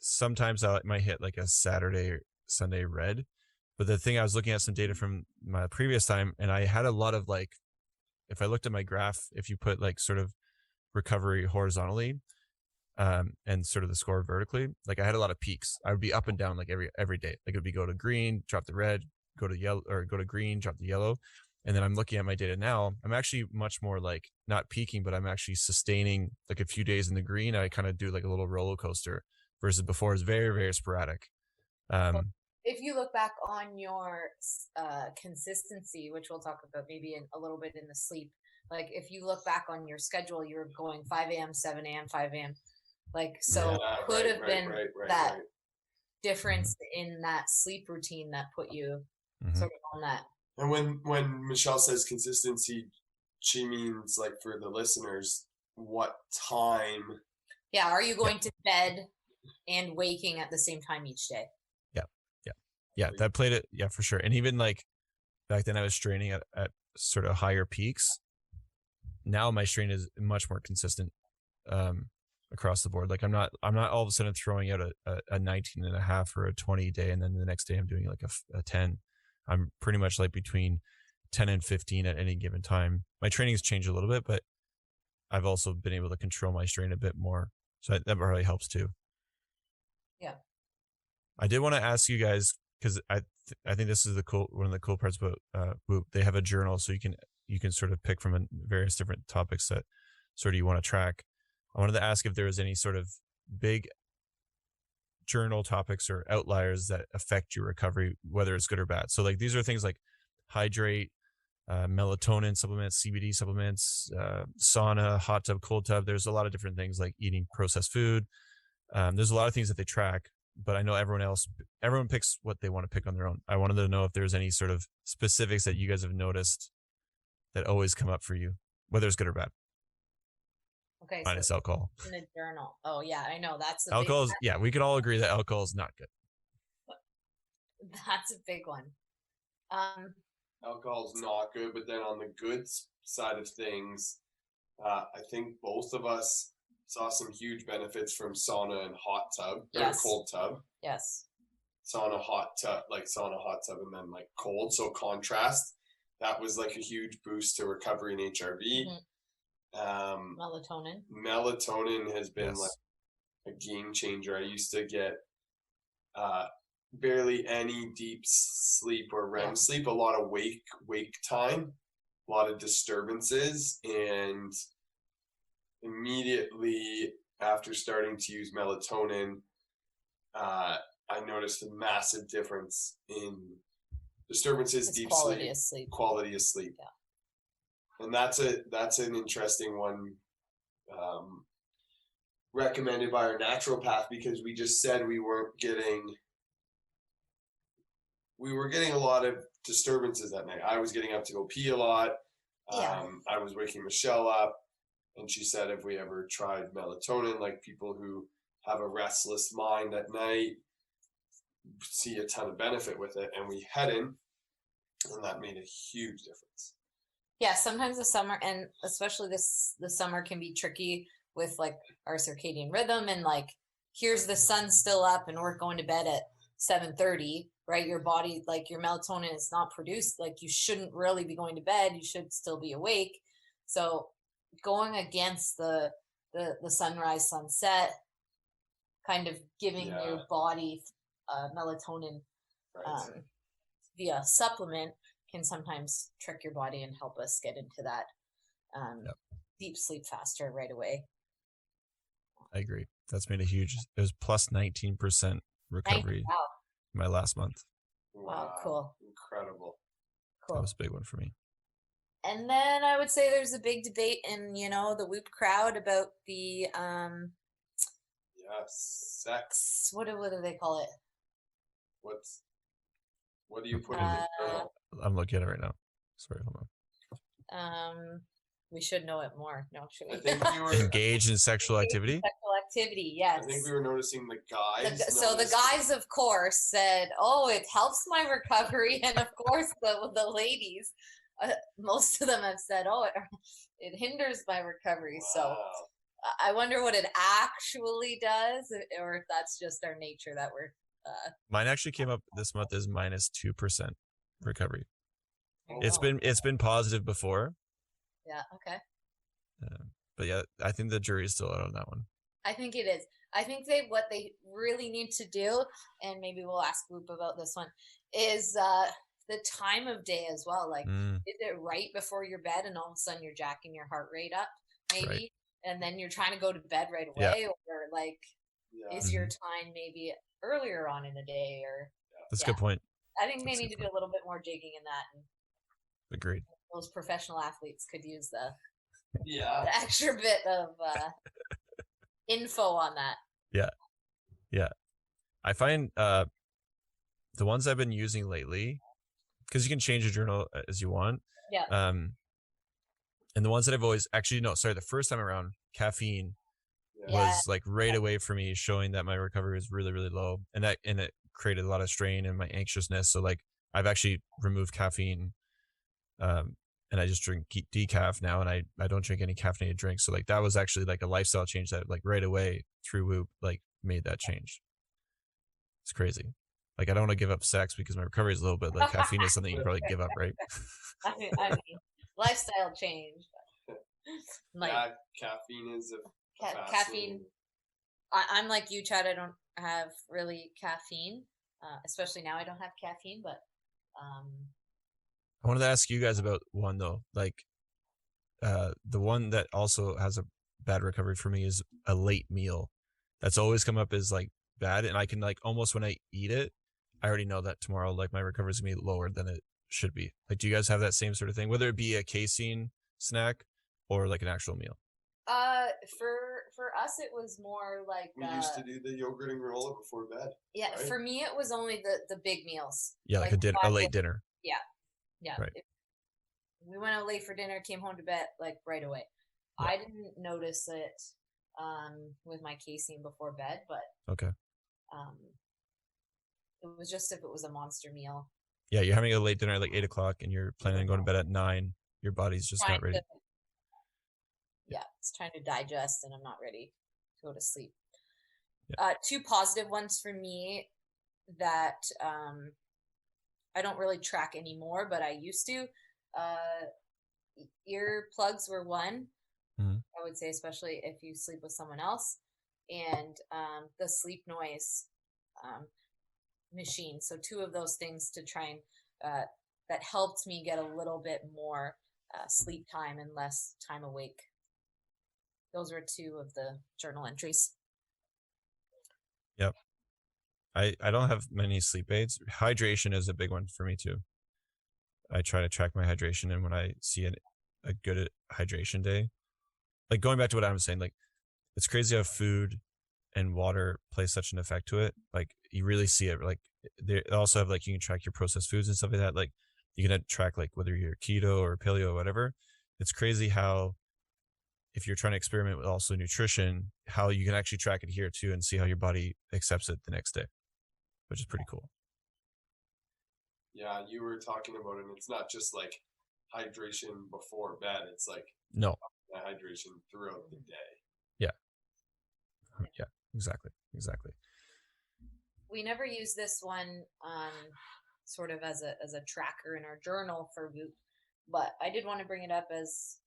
sometimes I might hit like a Saturday or Sunday red. But the thing, I was looking at some data from my previous time, and I had a lot of, like, if I looked at my graph, if you put like sort of recovery horizontally, and sort of the score vertically, like, I had a lot of peaks. I would be up and down like every day. Like, it would be go to green, drop the red, go to yellow, or go to green, drop the yellow. And then I'm looking at my data now. I'm actually much more like not peaking, but I'm actually sustaining like a few days in the green. I kind of do like a little roller coaster versus before is very, very sporadic. If you look back on your consistency, which we'll talk about maybe a little bit in the sleep, like if you look back on your schedule, you're going 5 a.m., 7 a.m., 5 a.m. Like, so could have been that difference in that sleep routine that put you sort of on that. And when Michelle says consistency, she means, like, for the listeners, what time? Yeah, are you going to bed and waking at the same time each day? Yeah, that played it. Yeah, for sure. And even like back then I was straining at sort of higher peaks. Now my strain is much more consistent across the board. Like, I'm not all of a sudden throwing out a 19 and a half or a 20 day, and then the next day I'm doing like a 10. I'm pretty much like between 10 and 15 at any given time. My training has changed a little bit, but I've also been able to control my strain a bit more. So that really helps too. Yeah. I did want to ask you guys, because I think this is one of the cool parts about Whoop. They have a journal, so you can sort of pick from various different topics that sort of you want to track. I wanted to ask if there was any sort of big journal topics or outliers that affect your recovery, whether it's good or bad. So, like, these are things like hydrate, melatonin supplements, CBD supplements, sauna, hot tub, cold tub. There's a lot of different things, like eating processed food. There's a lot of things that they track, but I know everyone picks what they want to pick on their own. I wanted to know if there's any sort of specifics that you guys have noticed that always come up for you, whether it's good or bad. Okay. Minus alcohol. In a journal. Oh yeah, I know that's the alcohol. Big we could all agree that alcohol is not good. That's a big one. Alcohol's not good, but then on the good side of things, I think both of us saw some huge benefits from sauna and hot tub or cold tub. Yes. Sauna, hot tub, and then like cold. So contrast, that was like a huge boost to recovery in HRV. Melatonin has been like a game changer. I used to get barely any deep sleep or REM sleep, a lot of wake time, a lot of disturbances, and immediately after starting to use melatonin, I noticed a massive difference in disturbances, deep quality of sleep. Yeah. And that's an interesting one, recommended by our naturopath, because we just said we were getting a lot of disturbances at night. I was getting up to go pee a lot. I was waking Michelle up, and she said, have we ever tried melatonin? Like, people who have a restless mind at night, see a ton of benefit with it. And we had in, and that made a huge difference. Yeah, sometimes the summer, and especially the summer, can be tricky with like our circadian rhythm, and like here's the sun still up and we're going to bed at 7:30, right? Your body, like your melatonin is not produced, like you shouldn't really be going to bed, you should still be awake. So going against the sunrise sunset, kind of giving your body melatonin via supplement can sometimes trick your body and help us get into that deep sleep faster right away. I agree. That's made a huge, it was plus 19% recovery my last month. Wow, cool. Incredible. Cool. That was a big one for me. And then I would say there's a big debate in, the Whoop crowd about the sex. What do they call it? What do you put in the journal? I'm looking at it right now. Sorry, hold on. We should know it more. No, should we? I think you were engaged in sexual activity. Sexual activity, yes. I think we were noticing the guys. So the guys, of course, said, "Oh, it helps my recovery," and of course, the ladies, most of them have said, "Oh, it hinders my recovery." Wow. So I wonder what it actually does, or if that's just our nature that we're. Mine actually came up this month as minus 2% recovery. Oh, It's been positive before. Yeah. Okay. But yeah, I think the jury is still out on that one. I think it is. I think what they really need to do, and maybe we'll ask Whoop about this one, is the time of day as well. Like, is it right before your bed, and all of a sudden you're jacking your heart rate up, maybe, right. And then you're trying to go to bed right away, or like, is your time maybe earlier on in the day, or that's a good point. I think they need to do a little bit more digging in that. And agreed. Those professional athletes could use the extra bit of info on that. Yeah. I find the ones I've been using lately, because you can change your journal as you want. Yeah. And the ones that I've always the first time around, caffeine was like right away for me, showing that my recovery was really, really low, and it created a lot of strain and my anxiousness. So like I've actually removed caffeine, and I just drink decaf now, and I don't drink any caffeinated drinks. So like that was actually like a lifestyle change that like right away through Whoop like made that change. It's crazy. Like I don't want to give up sex because my recovery is a little bit, like caffeine is something you probably give up, right? I mean, lifestyle change. Like, caffeine is caffeine. I'm like you, Chad. I don't have really caffeine, especially now. I don't have caffeine, but I wanted to ask you guys about one though. Like, the one that also has a bad recovery for me is a late meal. That's always come up as like bad, and I can like almost when I eat it, I already know that tomorrow like my recovery is gonna be lower than it should be. Like, do you guys have that same sort of thing, whether it be a casein snack or like an actual meal? For us, it was more like we used to do the yogurt and granola before bed. Yeah, right? For me, it was only the big meals. Yeah, like a late dinner. Yeah. Right. We went out late for dinner, came home to bed like right away. Yeah. I didn't notice it with my casein before bed, but okay. It was just if it was a monster meal. Yeah, you're having a late dinner at like 8 o'clock and you're planning on going to bed at 9. Your body's just not ready. It's trying to digest and I'm not ready to go to sleep. Yeah. Two positive ones for me that I don't really track anymore, but I used to. Earplugs were one. Mm-hmm. I would say, especially if you sleep with someone else, and the sleep noise machine. So two of those things to try and that helped me get a little bit more sleep time and less time awake. Those were two of the journal entries. Yep. I don't have many sleep aids. Hydration is a big one for me too. I try to track my hydration, and when I see a good hydration day, like going back to what I was saying, like it's crazy how food and water play such an effect to it. Like you really see it. Like they also have like you can track your processed foods and stuff like that. Like you can track like whether you're keto or paleo or whatever. It's crazy how if you're trying to experiment with also nutrition, how you can actually track it here too and see how your body accepts it the next day, which is pretty cool. Yeah, you were talking about it. And it's not just like hydration before bed. It's like No. hydration throughout the day. Yeah. Yeah, exactly. We never use this one sort of as a tracker in our journal for Whoop, but I did want to bring it up as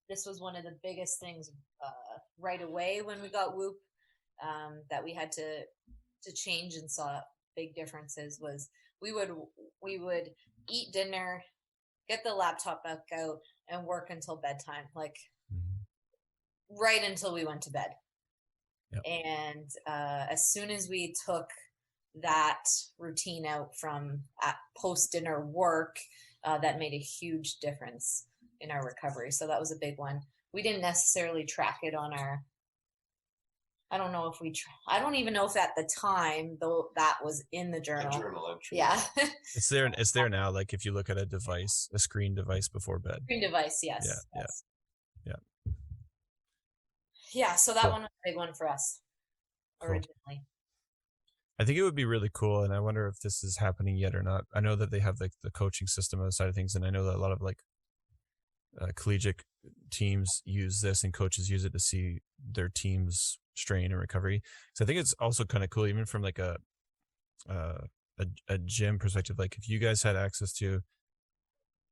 this was one of the biggest things right away when we got Whoop that we had to change and saw big differences. Was we would eat dinner, get the laptop back out, and work until bedtime, like right until we went to bed. Yep. And as soon as we took that routine out from post dinner work, that made a huge difference in our recovery. So that was a big one. We didn't necessarily track it on our, I don't know if we, I don't even know if at the time, though, that was in the journal. A journal entry. Yeah. It's there now. Like if you look at a device, a screen device before bed. Screen device, yes. Yeah. Yes. Yeah. Yeah. So that Cool. one was a big one for us originally. I think it would be really cool, and I wonder if this is happening yet or not. I know that they have like the coaching system on the side of things, and I know that a lot of like collegiate teams use this and coaches use it to see their team's strain and recovery. So I think it's also kind of cool, even from like a gym perspective. Like if you guys had access to,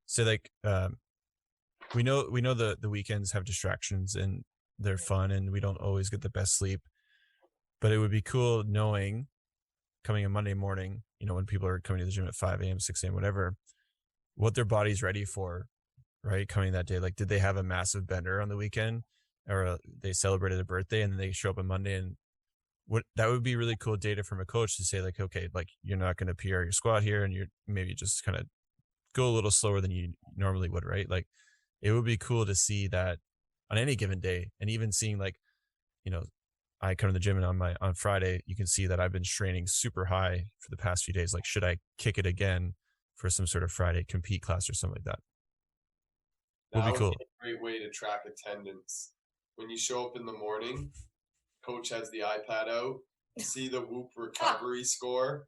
say, like we know the weekends have distractions and they're fun, and we don't always get the best sleep. But it would be cool knowing, coming in Monday morning, when people are coming to the gym at 5 a.m., 6 a.m., whatever, what their body's ready for, right? Coming that day. Like, did they have a massive bender on the weekend, or they celebrated a birthday and then they show up on Monday? And that would be really cool data from a coach to say, like, okay, like you're not going to PR your squat here, and you're maybe just kind of go a little slower than you normally would, right? Like, it would be cool to see that on any given day. And even seeing like, I come to the gym and on Friday, you can see that I've been straining super high for the past few days. Like, should I kick it again for some sort of Friday compete class or something like that? Would be cool. Be a great way to track attendance. When you show up in the morning, coach has the iPad out, see the Whoop recovery score.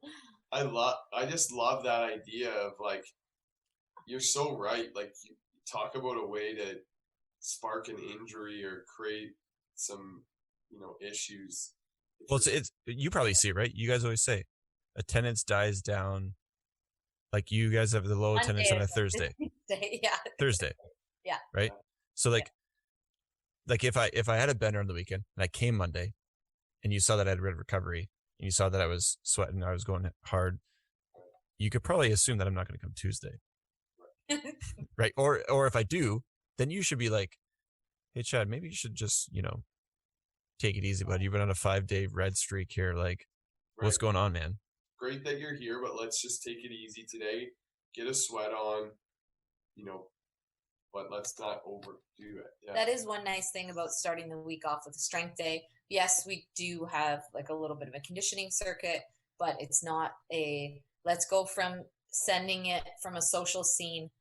I just love that idea of, like, you're so right. Like, you talk about a way to spark an injury or create some issues. Well, it's you probably see it, right? You guys always say attendance dies down. Like, you guys have the low attendance on a Thursday. Yeah. Thursday. Yeah. Right. So like if I had a bender on the weekend and I came Monday, and you saw that I had red recovery, and you saw that I was sweating, I was going hard, you could probably assume that I'm not going to come Tuesday. Right. Or if I do, then you should be like, hey, Chad, maybe you should just, take it easy, bud. You've been on a 5-day red streak here. Like, what's going on, man? Great that you're here, but let's just take it easy today. Get a sweat on, but let's not overdo it. Yeah. That is one nice thing about starting the week off with a strength day. Yes, we do have like a little bit of a conditioning circuit, but it's not let's go from sending it from a social scene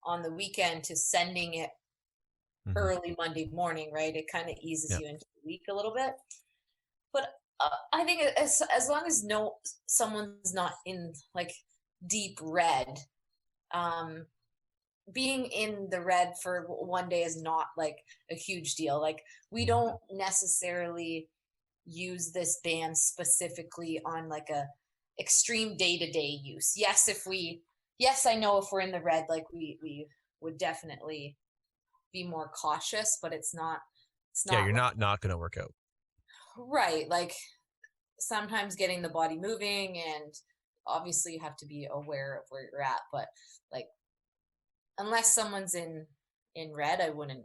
on the weekend to sending it early Monday morning, right? It kind of eases you into the week a little bit. But I think as long as someone's not in like deep red, being in the red for one day is not like a huge deal. Like, we don't necessarily use this band specifically on like a extreme day-to-day use. Yes, I know if we're in the red, like we would definitely be more cautious, but it's not you're not going to work out. Right. Like, sometimes getting the body moving, and obviously you have to be aware of where you're at, but like, unless someone's in red, I wouldn't.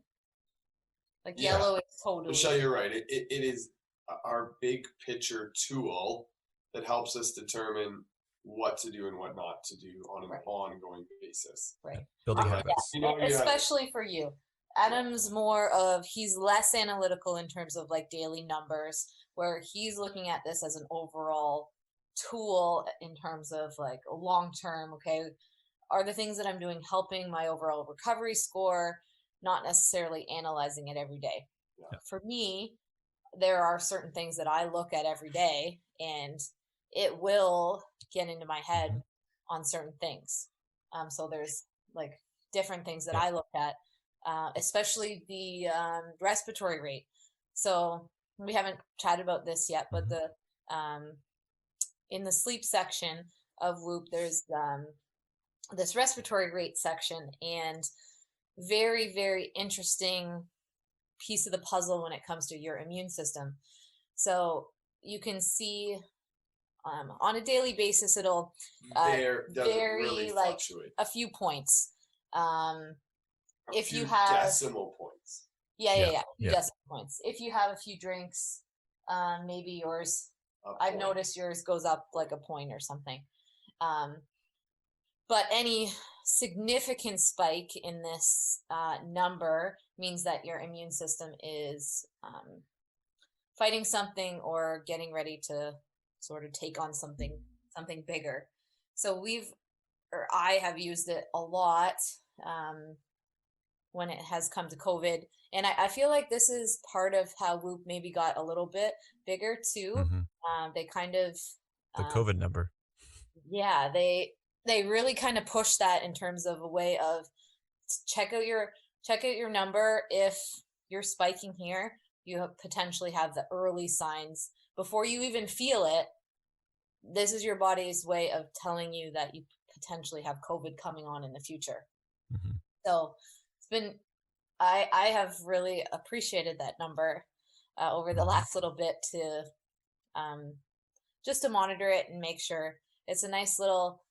Like, yellow is totally. Michelle, you're right. It is our big picture tool that helps us determine what to do and what not to do on an ongoing basis. Right. Building habits. Especially for you. Adam's he's less analytical in terms of like daily numbers, where he's looking at this as an overall tool in terms of like long term. Okay, are the things that I'm doing helping my overall recovery score? not necessarily analyzing it every day. Yeah. For me, there are certain things that I look at every day, and it will get into my head on certain things. So there's like different things that I look at, especially the respiratory rate. So we haven't chatted about this yet, but the in the sleep section of Whoop, there's this respiratory rate section, and very, very interesting piece of the puzzle when it comes to your immune system. So you can see on a daily basis, it'll vary really like fluctuate. a few points. If you few have decimal points. Yeah. Decimal points. If you have a few drinks, maybe yours. I've noticed yours goes up like a point or something. But any significant spike in this number means that your immune system is fighting something or getting ready to sort of take on something bigger. So I have used it a lot when it has come to COVID. And I feel like this is part of how Whoop maybe got a little bit bigger too. They kind of the COVID number. Yeah, they really kind of push that in terms of a way of check out your number. If you're spiking here, you potentially have the early signs before you even feel it. This is your body's way of telling you that you potentially have COVID coming on in the future. So it's been, I have really appreciated that number over the last little bit to just to monitor it and make sure it's a nice little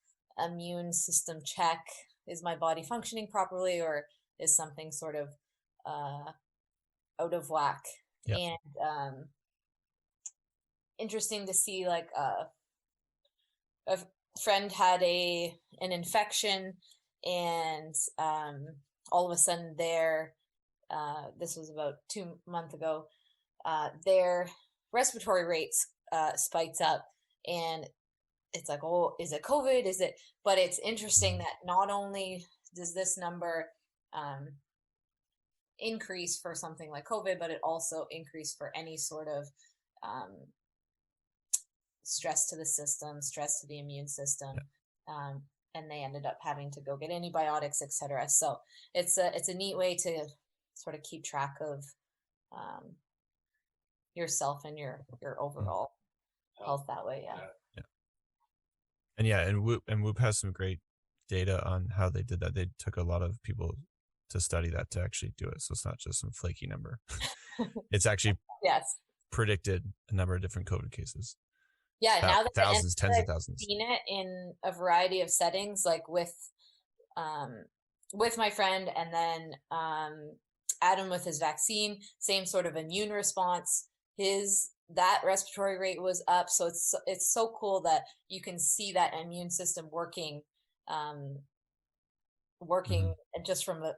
immune system check. Is my body functioning properly, or is something sort of out of whack? And interesting to see, like a friend had an infection, and all of a sudden this was about 2 months ago, their respiratory rates spiked up, and it's like, oh, is it COVID? Is it? But it's interesting that not only does this number increase for something like COVID, but it also increased for any sort of stress to the system, stress to the immune system. And they ended up having to go get antibiotics, etc. So it's a neat way to sort of keep track of yourself and your overall health that way. And Whoop has some great data on how they did that. They took a lot of people to study that to actually do it. So it's not just some flaky number. It's actually predicted a number of different COVID cases. Yeah, now that thousands, tens of thousands. I've seen it in a variety of settings, like with my friend, and then Adam with his vaccine, same sort of immune response. That respiratory rate was up, so it's so cool that you can see that immune system working just from a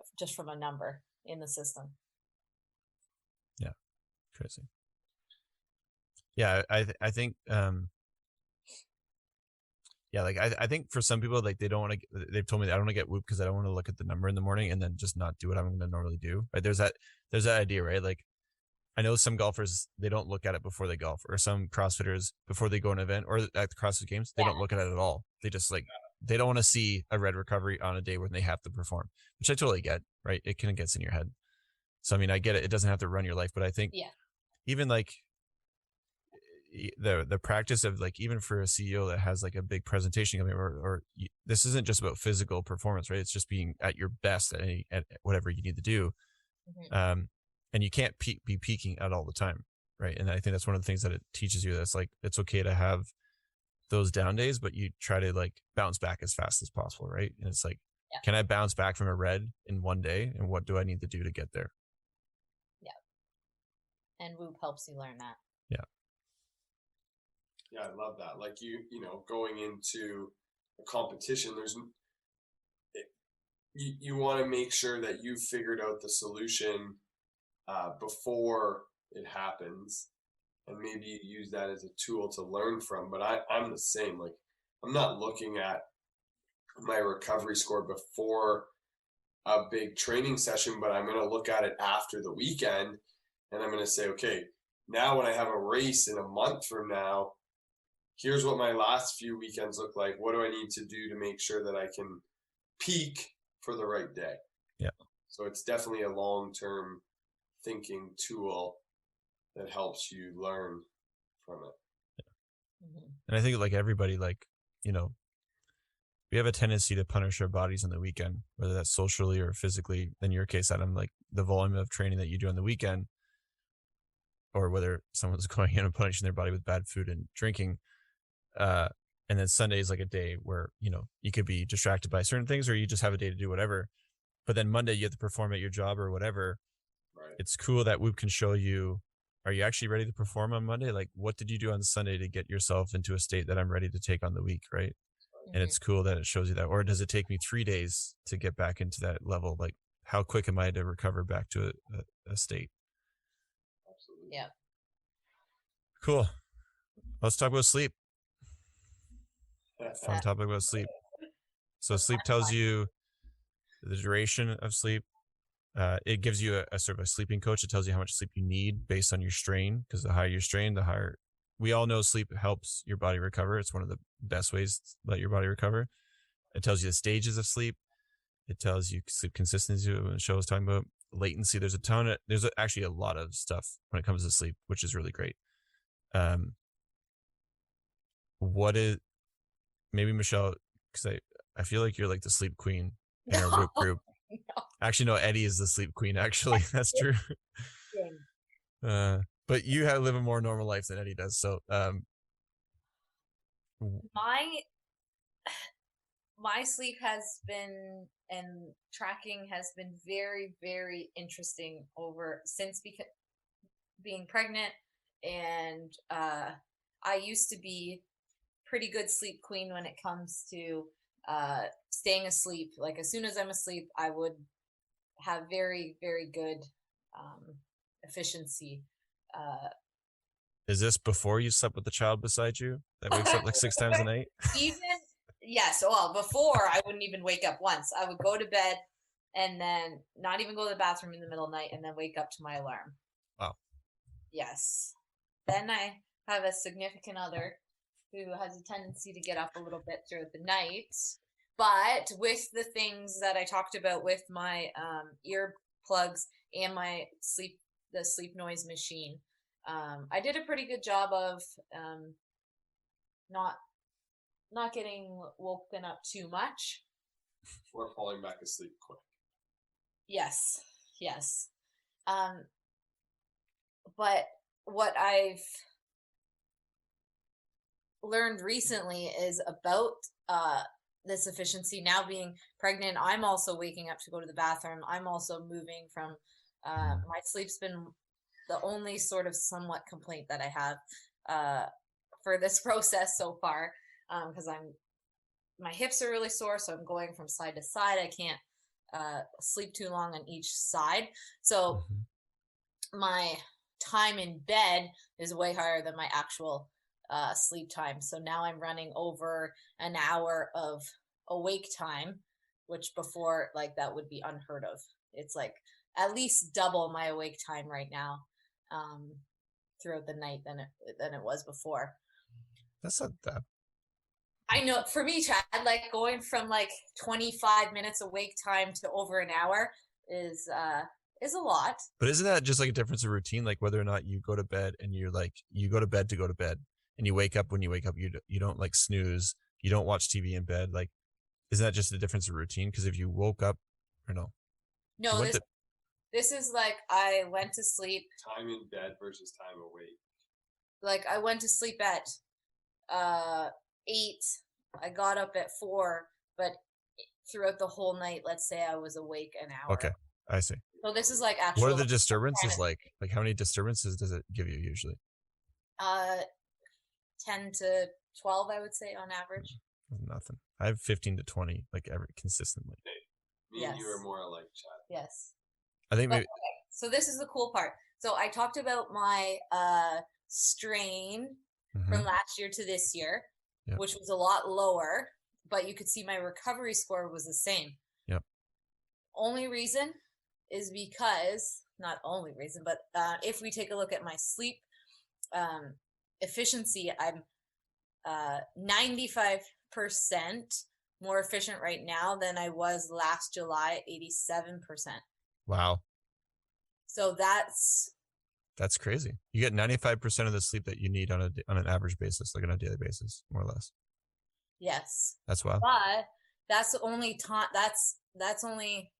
number in the system. Yeah, crazy. Yeah, I think I think for some people, like, they don't want to. They've told me that I don't want to get Whoop because I don't want to look at the number in the morning and then just not do what I'm going to normally do. Right? There's that idea, right? Like, I know some golfers, they don't look at it before they golf, or some CrossFitters before they go an event or at the CrossFit Games, they don't look at it at all. They just they don't want to see a red recovery on a day when they have to perform, which I totally get, right? It kind of gets in your head. So, I mean, I get it. It doesn't have to run your life, but I think even like the practice of, like, even for a CEO that has like a big presentation coming, or this isn't just about physical performance, right? It's just being at your best at whatever you need to do. And you can't be peaking at all the time, right? And I think that's one of the things that it teaches you. That's like, it's okay to have those down days, but you try to like bounce back as fast as possible, right? And it's like, can I bounce back from a red in one day? And what do I need to do to get there? Yeah. And Whoop helps you learn that. Yeah, I love that. Like, you know, going into a competition, you want to make sure that you've figured out the solution before it happens, and maybe you use that as a tool to learn from. But I'm the same. Like, I'm not looking at my recovery score before a big training session, but I'm going to look at it after the weekend, and I'm going to say, okay, now when I have a race in a month from now, here's what my last few weekends look like. What do I need to do to make sure that I can peak for the right day? Yeah. So it's definitely a long-term thinking tool that helps you learn from it. And I think like everybody, like, you know, we have a tendency to punish our bodies on the weekend, whether that's socially or physically. In your case, Adam, like the volume of training that you do on the weekend, or whether someone's going in and punishing their body with bad food and drinking. And then Sunday is like a day where, you know, you could be distracted by certain things, or you just have a day to do whatever. But then Monday you have to perform at your job or whatever. Right. It's cool that Whoop can show you, are you actually ready to perform on Monday? Like, what did you do on Sunday to get yourself into a state that I'm ready to take on the week, right? And it's cool that it shows you that. Or does it take me 3 days to get back into that level? Like, how quick am I to recover back to a state? Absolutely. Yeah. Cool. Let's talk about sleep. Fun topic about sleep. So sleep tells you the duration of sleep. It gives you a sort of a sleeping coach. It tells you how much sleep you need based on your strain, because the higher your strain, the higher. We all know sleep helps your body recover. It's one of the best ways to let your body recover. It tells you the stages of sleep. It tells you sleep consistency. When the show was talking about latency, there's actually a lot of stuff when it comes to sleep, which is really great. What is, maybe Michelle, because I feel like you're like the sleep queen in our Whoop group. No. Actually, no, Eddie is the sleep queen. Actually, that's true. But you live a more normal life than Eddie does. So, my sleep has been, and tracking has been very, very interesting since being pregnant. And I used to be pretty good sleep queen when it comes to staying asleep. Like as soon as I'm asleep, I would have very, very good efficiency. Is this before you slept with the child beside you that wakes up like 6 times a night? Yes. Well, before I wouldn't even wake up once. I would go to bed and then not even go to the bathroom in the middle of the night and then wake up to my alarm. Wow. Yes. Then I have a significant other who has a tendency to get up a little bit throughout the night. But with the things that I talked about with my earplugs and the sleep noise machine, I did a pretty good job of not getting woken up too much. Or falling back asleep quick. Yes. But what I've learned recently is about this efficiency. Now being pregnant, I'm also waking up to go to the bathroom. I'm also moving from my sleep's been the only sort of somewhat complaint that I have for this process so far, because my hips are really sore, so I'm going from side to side. I can't sleep too long on each side, so my time in bed is way higher than my actual sleep time. So now I'm running over an hour of awake time, which before, like, that would be unheard of. It's like at least double my awake time right now throughout the night than it was before. That's not that. I know for me, Chad, like going from like 25 minutes awake time to over an hour is a lot. But isn't that just like a difference of routine? Like whether or not you go to bed and you're like, you go to bed to go to bed and you wake up when you wake up, you don't like snooze, you don't watch TV in bed. Like, isn't that just a difference of routine? Because if you woke up, or no? No, this is like I went to sleep. Time in bed versus time awake. Like I went to sleep at 8. I got up at 4, but throughout the whole night, let's say I was awake an hour. Okay, I see. So this is like actual. What are the disturbances like? Like how many disturbances does it give you usually? 10 to 12, I would say on average. Nothing. I have 15 to 20, like consistently. Me and you are more alike, Chad. Yes. I think maybe. Okay. So this is the cool part. So I talked about my strain from last year to this year, which was a lot lower, but you could see my recovery score was the same. Yep. only reason is because, not only reason, but if we take a look at my sleep efficiency, I'm 95% more efficient right now than I was last July, 87%. Wow. So that's crazy. You get 95% of the sleep that you need on an average basis, like on a daily basis, more or less. yes. That's wow. But that's only that's only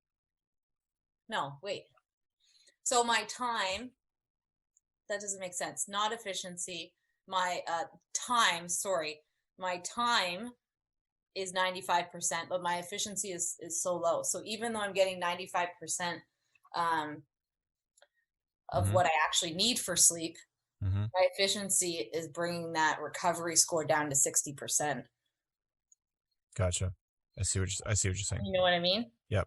no, wait. So my time, that doesn't make sense. Not efficiency. My time, sorry. My time is 95%, but my efficiency is so low. So even though I'm getting 95% of what I actually need for sleep, my efficiency is bringing that recovery score down to 60%. Gotcha. I see what you're saying. You know what I mean? Yep.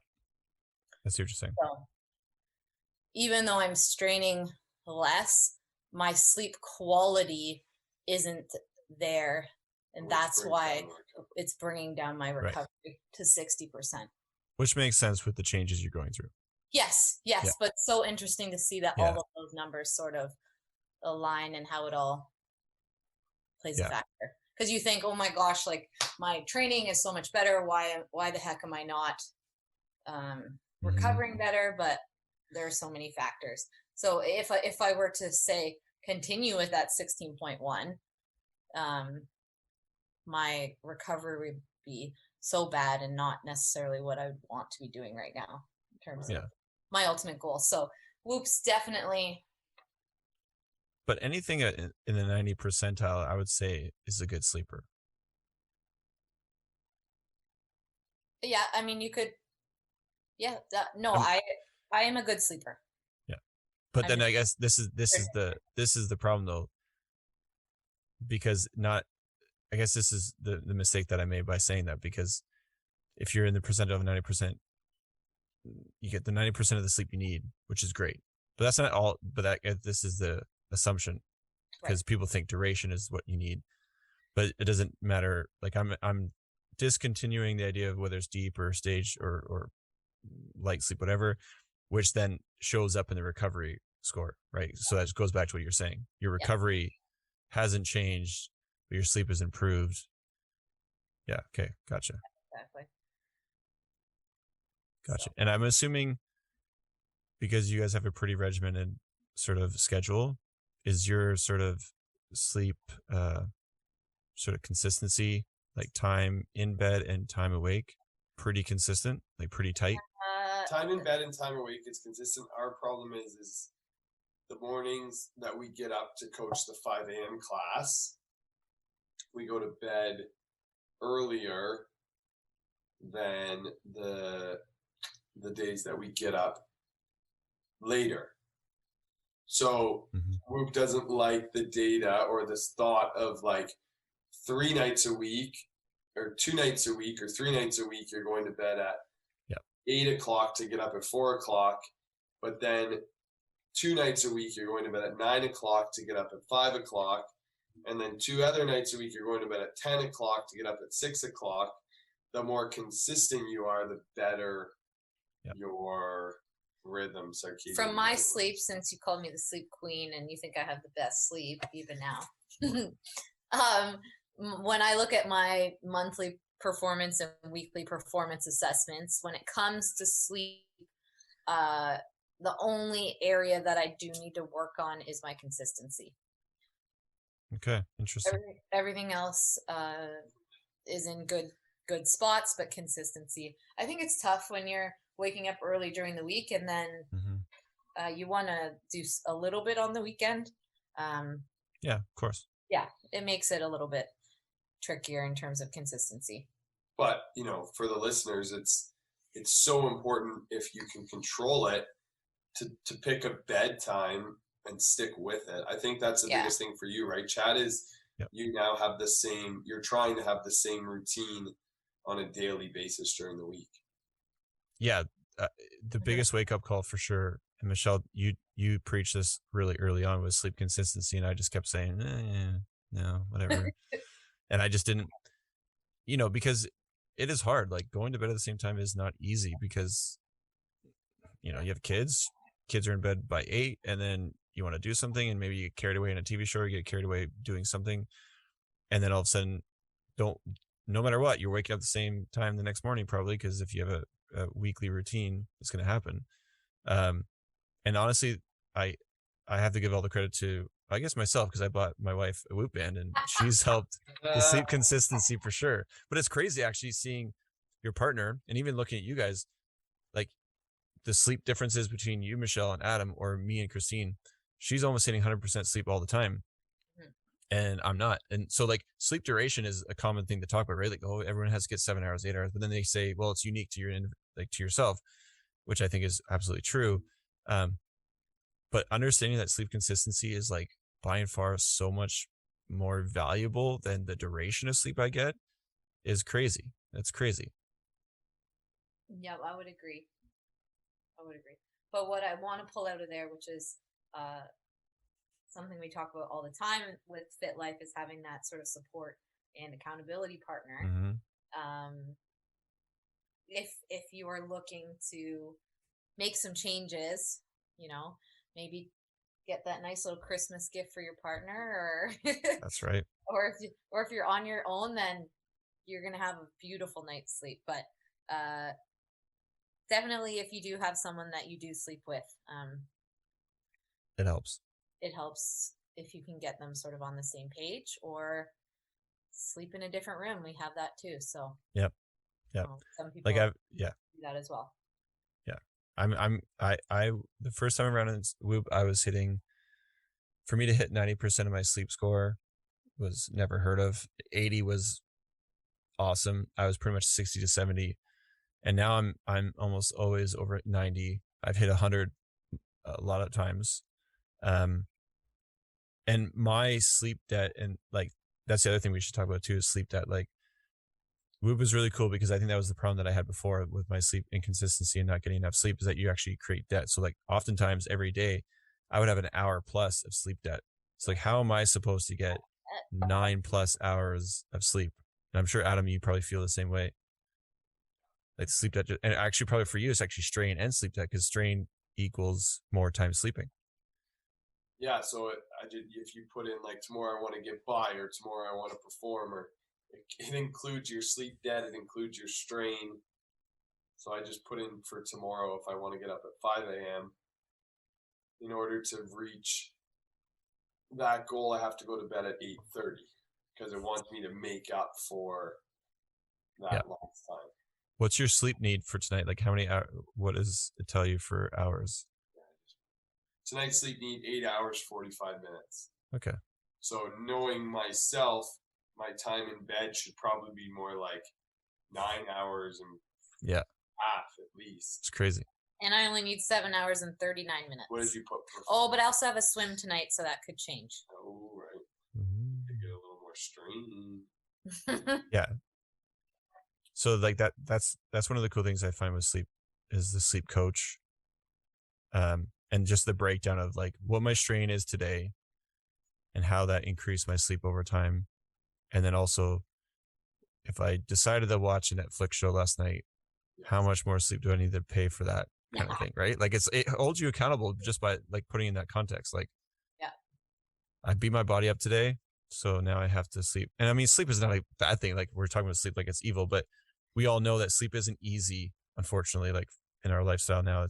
I see what you're saying. So even though I'm straining less, my sleep quality isn't there. And that's why it's bringing down my recovery to 60%. Which makes sense with the changes you're going through. Yes. Yeah. But so interesting to see that all of those numbers sort of align and how it all plays a factor. Because you think, oh my gosh, like my training is so much better. Why the heck am I not recovering better? But there are so many factors. So if I were to say continue with that 16.1, my recovery would be so bad and not necessarily what I would want to be doing right now in terms of my ultimate goal. So Whoop's definitely. But anything in the 90 percentile, I would say, is a good sleeper. Yeah, I mean, you could. Yeah, I am a good sleeper. Yeah, but then I guess this is the problem though, because I guess this is the mistake that I made by saying that, because if you're in the percentile of 90%, you get the 90% of the sleep you need, which is great. But that's not all. But this is the assumption, because people think duration is what you need, but it doesn't matter. Like I'm discontinuing the idea of whether it's deep or stage or light sleep, whatever, which then shows up in the recovery score, right? So that goes back to what you're saying. Your recovery hasn't changed, but your sleep has improved. Yeah. Okay. Gotcha. Exactly. Gotcha. And I'm assuming, because you guys have a pretty regimented sort of schedule, is your sort of sleep sort of consistency, like time in bed and time awake, pretty consistent, like pretty tight? Time in bed and time awake is consistent. Our problem is the mornings that we get up to coach the 5 a.m. class, we go to bed earlier than the days that we get up later. So Whoop doesn't like the data or this thought of like 3 nights a week or 2 nights a week or 3 nights a week you're going to bed at 8 o'clock to get up at 4 o'clock, but then 2 nights a week you're going to bed at 9 o'clock to get up at 5 o'clock, and then 2 other nights a week you're going to bed at 10 o'clock to get up at 6 o'clock. The more consistent you are, the better your rhythm, circadian. From my sleep, since you called me the sleep queen and you think I have the best sleep even now, when I look at my monthly performance and weekly performance assessments, when it comes to sleep, the only area that I do need to work on is my consistency. Okay, interesting. Everything else is in good spots, but consistency. I think it's tough when you're waking up early during the week and then you want to do a little bit on the weekend. Yeah, of course. Yeah, it makes it a little bit trickier in terms of consistency. But, for the listeners, it's so important, if you can control it, to pick a bedtime and stick with it. I think that's the biggest thing for you, right, Chad, is you now have you're trying to have the same routine on a daily basis during the week. Yeah. The biggest wake-up call for sure, and Michelle, you preached this really early on, was sleep consistency, and I just kept saying, no, whatever. And I just didn't, because it is hard. Like, going to bed at the same time is not easy, because you have kids are in bed by 8, and then you want to do something, and maybe you get carried away in a TV show, or you get carried away doing something, and then all of a sudden, no matter what, you're waking up the same time the next morning, probably, because if you have a weekly routine, it's going to happen. And honestly, I have to give all the credit to, I guess, myself, because I bought my wife a Whoop band, and she's helped the sleep consistency for sure. But it's crazy actually seeing your partner, and even looking at you guys, like the sleep differences between you, Michelle, and Adam, or me and Christine. She's almost hitting 100% sleep all the time, and I'm not. And so like sleep duration is a common thing to talk about, right? Like, oh, everyone has to get 7 hours, 8 hours, but then they say, well, it's unique to to yourself, which I think is absolutely true. But understanding that sleep consistency is like by and far so much more valuable than the duration of sleep I get is crazy. That's crazy. Yeah, I would agree. But what I want to pull out of there, which is something we talk about all the time with Fit Life, is having that sort of support and accountability partner. Mm-hmm. If you are looking to make some changes, maybe get that nice little Christmas gift for your partner, or that's right. Or if you're on your own, then you're gonna have a beautiful night's sleep. But definitely, if you do have someone that you do sleep with, it helps. It helps if you can get them sort of on the same page, or sleep in a different room. We have that too. So yep. Some people do that as well. I the first time around in Whoop, I was hitting, for me to hit 90% of my sleep score was never heard of. 80 was awesome. I was pretty much 60 to 70, and now I'm almost always over at 90. I've hit 100 a lot of times. And my sleep debt, and like that's the other thing we should talk about too, is sleep debt. Like Whoop is really cool because I think that was the problem that I had before with my sleep inconsistency and not getting enough sleep, is that you actually create debt. So like oftentimes every day I would have an hour plus of sleep debt. It's like, how am I supposed to get 9+ hours of sleep? And I'm sure, Adam, you probably feel the same way. Like sleep debt, and actually probably for you, it's actually strain and sleep debt, because strain equals more time sleeping. Yeah, so if you put in like tomorrow I want to get by, or tomorrow I want to perform, or it includes your sleep debt, it includes your strain. So I just put in for tomorrow, if I want to get up at 5 a.m. in order to reach that goal, I have to go to bed at 8:30 because it wants me to make up for that lost time. What's your sleep need for tonight? Like how many hours? What does it tell you for hours? Tonight's sleep need 8 hours, 45 minutes. Okay. So knowing myself, my time in bed should probably be more like 9 hours and half at least. It's crazy. And I only need 7 hours and 39 minutes. What did you put? But I also have a swim tonight, so that could change. Oh, right. Mm-hmm. You get a little more strain. Yeah. So like that's one of the cool things I find with sleep is the sleep coach. And just the breakdown of like what my strain is today and how that increased my sleep over time. And then also, if I decided to watch a Netflix show last night, how much more sleep do I need to pay for that kind of thing, right? Like it holds you accountable just by like putting in that context. Like, I beat my body up today, so now I have to sleep. And I mean, sleep is not a bad thing. Like we're talking about sleep like it's evil, but we all know that sleep isn't easy, unfortunately. Like in our lifestyle now,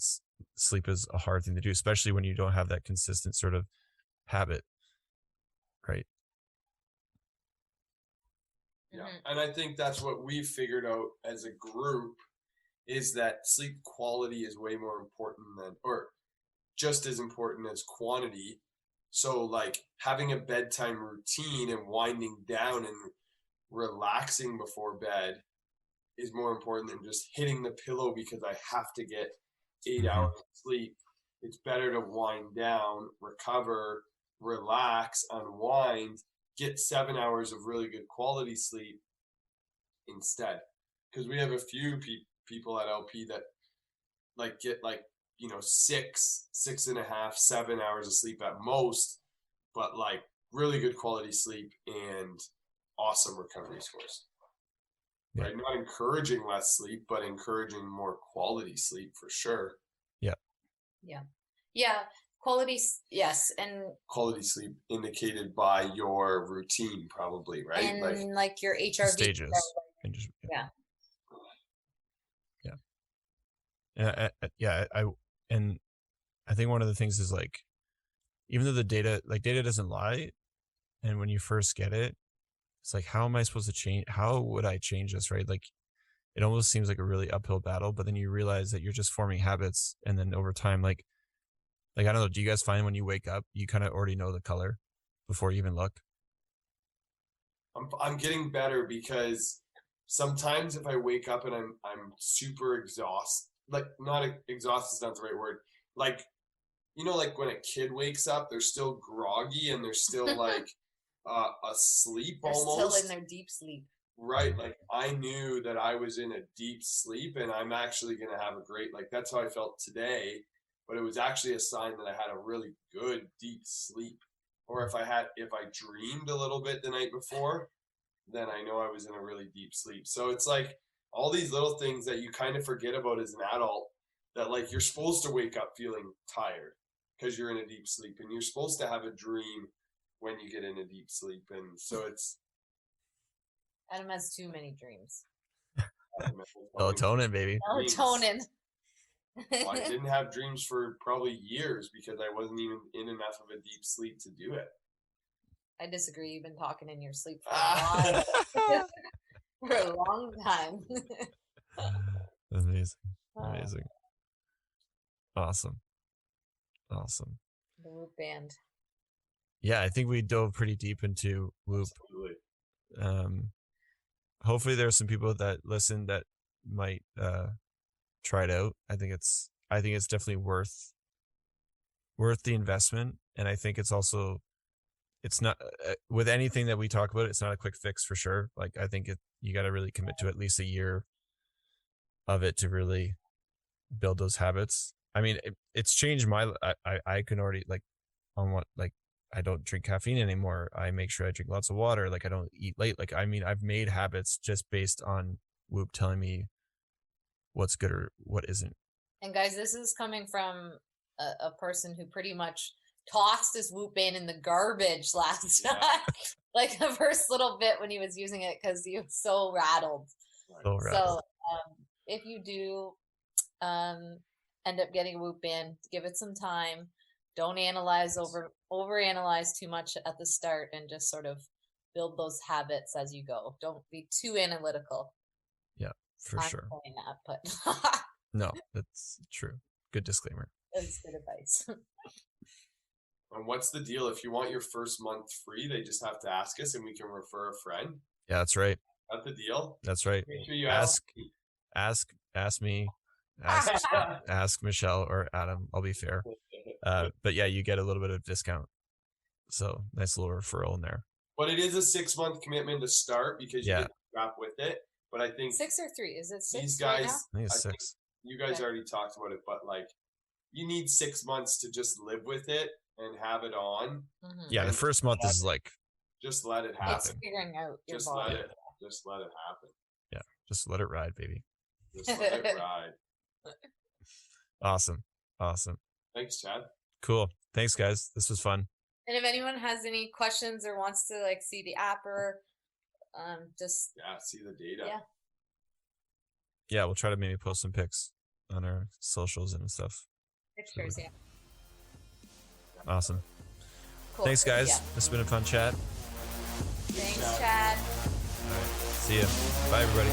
sleep is a hard thing to do, especially when you don't have that consistent sort of habit, right? Yeah, and I think that's what we've figured out as a group, is that sleep quality is way more important or just as important as quantity. So like having a bedtime routine and winding down and relaxing before bed is more important than just hitting the pillow because I have to get 8 hours of sleep. It's better to wind down, recover, relax, unwind, get 7 hours of really good quality sleep instead. Because we have a few people at LP that like get like, 6.5, 7 hours of sleep at most, but like really good quality sleep and awesome recovery scores. Right? Not encouraging less sleep, but encouraging more quality sleep for sure. Yeah. Yeah. Quality, yes. And Quality sleep indicated by your routine, probably, right? and like your The HRV. stages. And just, Yeah. And I think one of the things is like, even though the data doesn't lie, and when you first get it, it's like, how am I supposed to change? How would I change this? Right? Like, it almost seems like a really uphill battle, but then you realize that you're just forming habits, and then over time, like I don't know, do you guys find when you wake up, you kind of already know the color before you even look? I'm getting better, because sometimes if I wake up and I'm super exhausted, like, not exhausted is not the right word. Like, like when a kid wakes up, they're still groggy and they're still like asleep They're almost. still in their deep sleep. Right. Like, I knew that I was in a deep sleep and I'm actually going to have a great, like, that's how I felt today. But it was actually a sign that I had a really good deep sleep. Or if I dreamed a little bit the night before, then I know I was in a really deep sleep. So it's like all these little things that you kind of forget about as an adult, that like you're supposed to wake up feeling tired because you're in a deep sleep, and you're supposed to have a dream when you get in a deep sleep. And so it's Adam has too many dreams. Melatonin, baby. Melatonin. Well, I didn't have dreams for probably years because I wasn't even in enough of a deep sleep to do it. I disagree. You've been talking in your sleep for a while. For a long time. Amazing. Awesome. The Whoop band. Yeah, I think we dove pretty deep into Whoop. Absolutely. Hopefully there are some people that listen that might try it out. I think it's definitely worth the investment, and I think it's also, it's not with anything that we talk about, it's not a quick fix for sure. Like, I think you got to really commit to at least a year of it to really build those habits. I mean, it's changed I can already, like, on what, like, I don't drink caffeine anymore. I make sure I drink lots of water. Like, I don't eat late. Like, I mean, I've made habits just based on Whoop telling me what's good or what isn't. And guys, this is coming from a person who pretty much tossed his Whoop band in the garbage last time. Like the first little bit when he was using it, because he was so rattled. So if you do end up getting a Whoop band, give it some time. Don't overanalyze too much at the start, and just sort of build those habits as you go. Don't be too analytical. Yeah, for sure. Saying that, but no, that's true. Good disclaimer. That's good advice. And what's the deal? If you want your first month free, they just have to ask us, and we can refer a friend. Yeah, that's right. That's the deal. That's right. Make sure you ask me, ask Michelle or Adam. I'll be fair. But yeah, you get a little bit of discount. So nice little referral in there. But it is a 6-month commitment to start, because you get to wrap with it. But I think 6 or 3? Is it 6? These guys, right now? I think it's 6. You guys already talked about it, but like, you need 6 months to just live with it and have it on. Mm-hmm. Yeah, the first month is like, just let it happen. It's figuring out your Just body. let it happen. Yeah, just let it ride, baby. Just let it ride. Awesome. Thanks, Chad. Cool. Thanks, guys. This was fun. And if anyone has any questions or wants to like see the app, or just see the data. Yeah, we'll try to maybe post some pics on our socials and stuff. Pictures, yeah. Awesome. Cool. Thanks, guys. This has been a fun chat. Thanks, Chad. All right. See ya. Bye, everybody.